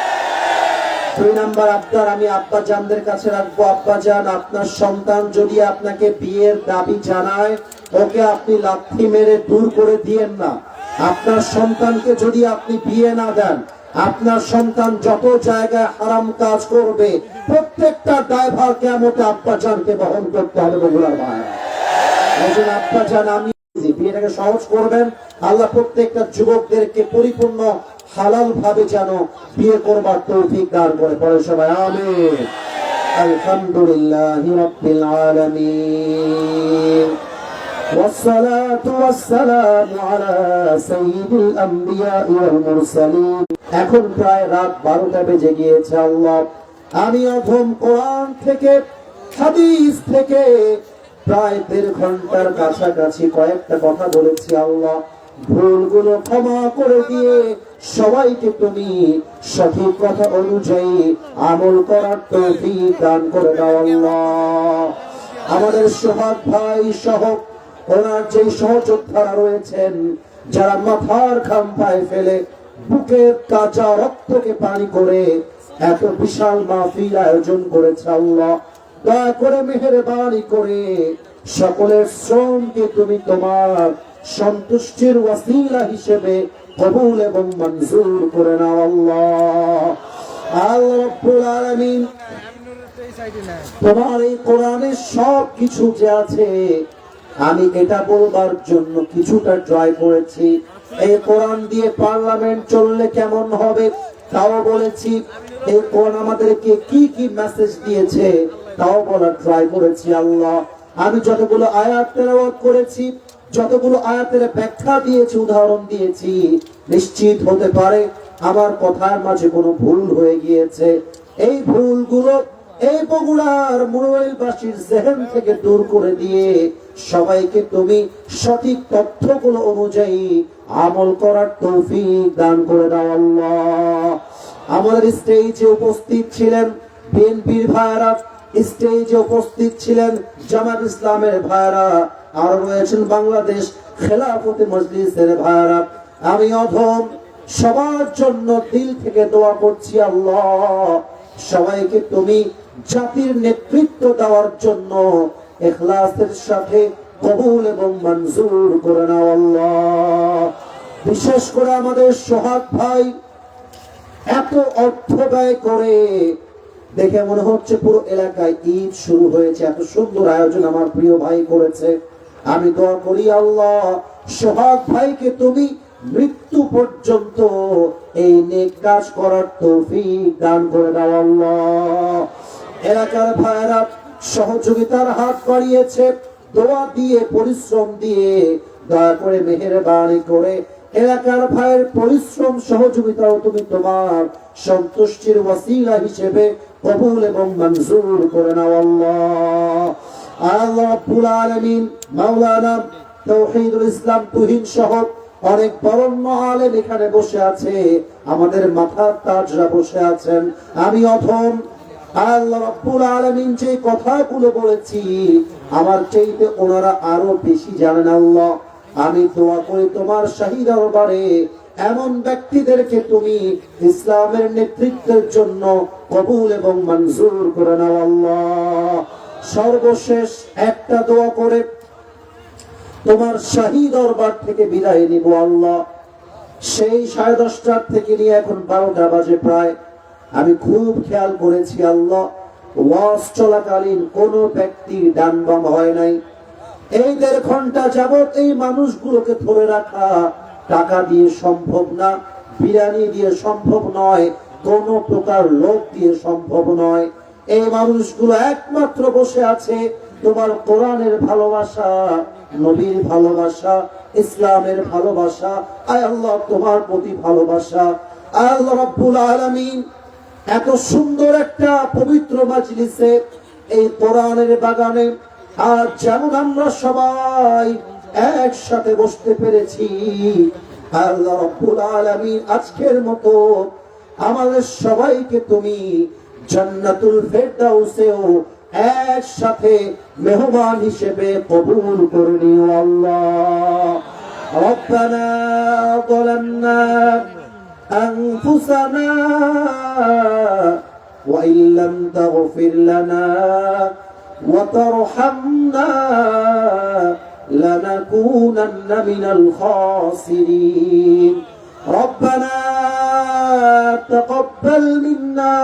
2 নাম্বার আবদার আমি আব্বা জানদের কাছে রাখবো। আব্বা জান, আপনার সন্তান যদি আপনাকে বিয়ের দাবি জানায়, ওকে আপনি লাথি মেরে দূর করে দিয়েন না। আপনার সন্তানকে যদি আপনি বিয়ে না দেন, আপনার সন্তান যত জায়গায় হারাম কাজ করবে প্রত্যেকটা দায়ভার কিয়ামতে আব্বা জানকে বহন করতে হবে। বগুড়ার ভাই, একজন আব্বা জান, আমি বিয়েটাকে সহজ করবেন। আল্লাহ প্রত্যেকটা যুবকদেরকে পরিপূর্ণ হালাল ভাবে যেন বিয়ে করবার তৌফিক দান করে। পরে সবাই আমিন। আলহামদুলিল্লাহি রাব্বিল আলামিন والصلاة والسلام على سيد الأنبياء والمرسلين। এখন প্রায় রাত 12টা বেজে গিয়েছে। আল্লাহ, আমি অধম কোরআন থেকে হাদিস থেকে প্রায় 1.5 ঘন্টার কাছাকাছি কয়েকটা কথা বলেছি। আল্লাহ, ভুলগুলো ক্ষমা করে দিয়ে সবাইকে তুমি সঠিক কথা অনুযায়ী আমল করার তৌফিক দান করে দাও। আল্লাহ, আমাদের সোহাগ ভাই সহ ওনার যে সহযোদ্ধারা রয়েছেন, যারা মাথার ঘাম পায়ে ফেলে বুকের কাঁচা রক্তকে পানি করে এত বিশাল মাহফিল আয়োজন করেছে, আল্লাহ দয়া করে মেহেরবানি করে সকলের শ্রমকে তুমি তোমার সন্তুষ্টির ওয়াসিলা হিসেবে কবুল এবং মঞ্জুর করে নাও। আল্লাহ, আল্লাহ রাব্বুল আলামিন, তোমার এই কোরআনের সব কিছু যে আছে, আমি এটা বলবার জন্য কিছুটা ট্রাই করেছি। এই কোরআন দিয়ে পার্লামেন্ট চললে কেমন হবে তাও বলেছি। এই কোরআন আমাদেরকে কি কি মেসেজ দিয়েছে তাও বলার ট্রাই করেছি। আল্লাহ, আমি যতগুলো আয়াত তেলাওয়াত করেছি, যতগুলো আয়াতের ব্যাখ্যা দিয়েছি, উদাহরণ দিয়েছি, নিশ্চিত হতে পারে আমার কথার মাঝে কোনো ভুল হয়ে গিয়েছে। এই ভুলগুলো এই বগুড়ার মুরুইলবাসীর জেহেন থেকে দূর করে দিয়ে সবাইকে তুমি সঠিক তথ্যগুলো অনুযায়ী আমল করার তৌফিক দান করে দাও। আল্লাহ, আমাদের স্টেজে উপস্থিত ছিলেন বিএনপির ভাইরা, স্টেজে উপস্থিত ছিলেন জামাত ইসলামের ভাইরা, আর রয়েছেন বাংলাদেশ খেলাফতে মজলিসের ভাইরা। আমি অধম সবার জন্য দিল থেকে দোয়া করছি। আল্লাহ, সবাইকে তুমি জাতির নেতৃত্ব দেওয়ার জন্য ইখলাসের সাথে কবুল এবং মঞ্জুর করে নাও। আল্লাহ, বিশেষ করে আমাদের সোহাগ ভাই এত অর্থ ব্যয় করে, দেখে মনে হচ্ছে পুরো এলাকায় ঈদ শুরু হয়েছে। এত সুন্দর আয়োজন আমার প্রিয় ভাই করেছে। আমি দোয়া করি আল্লাহ, সোহাগ ভাইকে তুমি মৃত্যু পর্যন্ত এই নেক কাজ করার তৌফিক দান করে দাও। আল্লাহ, এলাকার ভাইরা সহযোগিতার হাত বাড়িয়েছে, দোয়া দিয়ে পরিশ্রম দিয়ে, দয়া করে মেহেরবানি করে এলাকার ভাইয়ের পরিশ্রম সহযোগিতাও তুমি তোমার সন্তুষ্টির ওয়াসিলা হিসেবে কবুল এবং মঞ্জুর করে নাও। আল্লাহ, আল্লাহ রাব্বুল আলামিন, মাওলানা তাওহীদুল ইসলাম তুহিন সহ অনেক বরণ্য আলেম এখানে বসে আছে, আমাদের মাথার তাজরা বসে আছেন। আমি অধম, আল্লাহ রাব্বুল আলামিন যে কথাগুলো বলেছি আমার চাইতে ওনারা আরো বেশি জানেন। আল্লাহ, আমি দোয়া করি তোমার শাহী দরবারে এমন ব্যক্তিদেরকে তুমি ইসলামের নেতৃত্বের জন্য কবুল এবং মঞ্জুর করে নাও। আল্লাহ, সর্বশেষ একটা দোয়া করে তোমার শাহী দরবার থেকে বিদায় নিব। আল্লাহ, সেই 10:30 থেকে নিয়ে এখন 12টা বাজে প্রায়, আমি খুব খেয়াল করেছি আল্লাহ, ওয়াজ চলাকালীন কোন ব্যক্তি ডান বাম হয় নাই। এই 1.5 ঘন্টা যাবত এই মানুষগুলোকে ধরে রাখা টাকা দিয়ে সম্ভব না, বিরিয়ানি দিয়ে সম্ভব নয়, কোন প্রকার লোক দিয়ে সম্ভব নয়। এই মানুষগুলো একমাত্র বসে আছে তোমার কোরআনের ভালোবাসা, নবীর ভালোবাসা, ইসলামের ভালোবাসা, আয় আল্লাহ তোমার প্রতি ভালোবাসা। আয় আল্লাহ রাব্বুল আলামিন, এত সুন্দর একটা পবিত্র মাজলিসে, এই কোরআনের বাগানে আজ যেমন আমরা সবাই একসাথে বসতে পেরেছি, আল্লাহ রাব্বুল আলামিন আজকের মতো আমাদের সবাইকে তুমি জান্নাতুল ফেরদাউসেও একসাথে মেহমান হিসেবে কবুল করে নিও আল্লাহ। রব্বানা যালামনা আনফুসানা ওয়া ইল্লাম তাগফির লানা ওয়া তারহামনা লানাকুনান্না মিনাল খাসিরিন। ربنا تقبل منا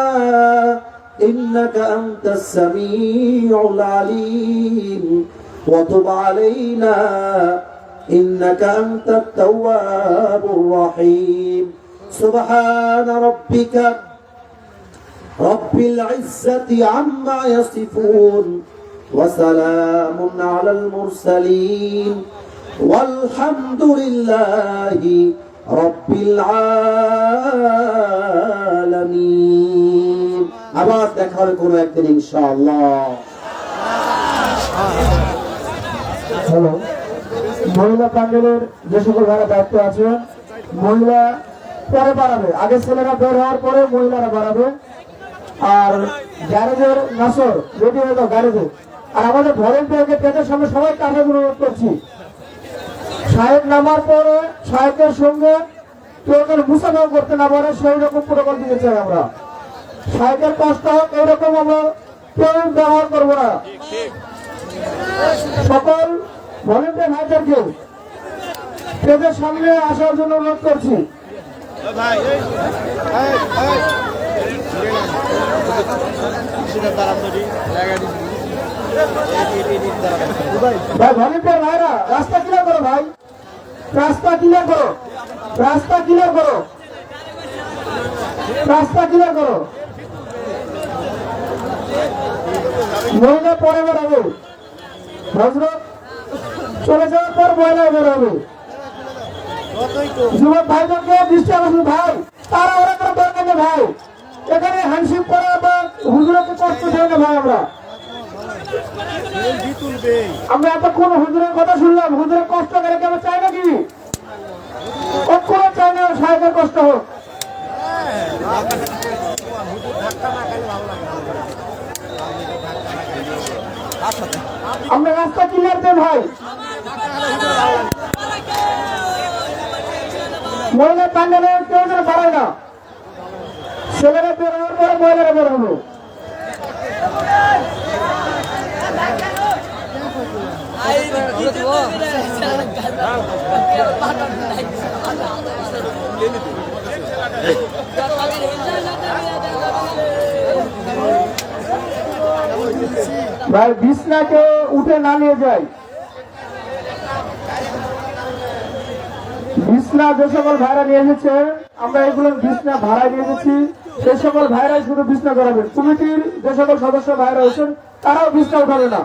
إنك أنت السميع العليم وتب علينا إنك أنت التواب الرحيم سبحان ربك رب العزة عما يصفون وسلام على المرسلين والحمد لله রব্বিল আলামিন। আবার দেখা হবে কোনো একদিন ইনশাআল্লাহ। হ্যালো, মহিলা প্যান্ডেলের যে সকল ভাইরা দায়িত্ব আছে, মহিলা পরে বাড়াবে, আগে ছেলেরা বের হওয়ার পরে মহিলারা বাড়াবে। আর গ্যারেজের নাসর রেডি হয়ে যাও গ্যারেজে। আর আমাদের ভলেন্টিয়ারকে গেটের সামনে সবাই কাছে অনুরোধ করছি, সাহেব নামার পরে সাহেবের সঙ্গে কেউ যেন মুসাফা করতে না পারে সেই রকম প্রোটোকল দিতে চাই আমরা। সাহেবের কষ্ট হোক এইরকম আমরা কেউ ব্যবহার করবো না। সকল ভলেন্টিয়ার ভাইদেরকে স্টেজের সামনে আসার জন্য অনুরোধ করছি। ভাই ভলেন্টিয়ার ভাইরা রাস্তা ক্লিয়ার করো, ভাই রাস্তা ক্লিয়ার করো, রাস্তা ক্লিয়ার করো, রাস্তা ক্লিয়ার করো। মহিলা পরে বেরোবে, হজরত চলে যাওয়ার পর মহিলা বেরোবে। যুবক ভাইদেরকে দৃষ্টি আকর্ষণ, ভাই তারা ওরা কোনো দরকার নেই ভাই, এখানে হ্যান্ডশেক করা বা হুজুরকে কষ্ট দেয় না ভাই। আমরা এতক্ষণ হুজুরের কথা শুনলাম, হুজুরের কষ্ট করে কেউ চাই নাকি? কখনো চাই না সাহেবের কষ্ট হোক। আমরা রাস্তা ক্লিয়ার দেন ভাই। মহিলা প্যান্ডেলে কেউ যেন বাড়ায় না, ছেলেরা বের হওয়ার পরে মহিলারা বের হলো। ভাই বিছনাকে উঠে না নিয়ে যায়, বিছনা যে সকল ভাইরা নিয়ে এসেছে আমরা এগুলো বিছনা ভাড়া নিয়ে এসেছি, সেই সকল ভাইরাই শুধু বিছনা করাবেন। কমিটির যে সকল সদস্য ভাইরা হয়েছেন তারাও বিছনা উঠাবে না।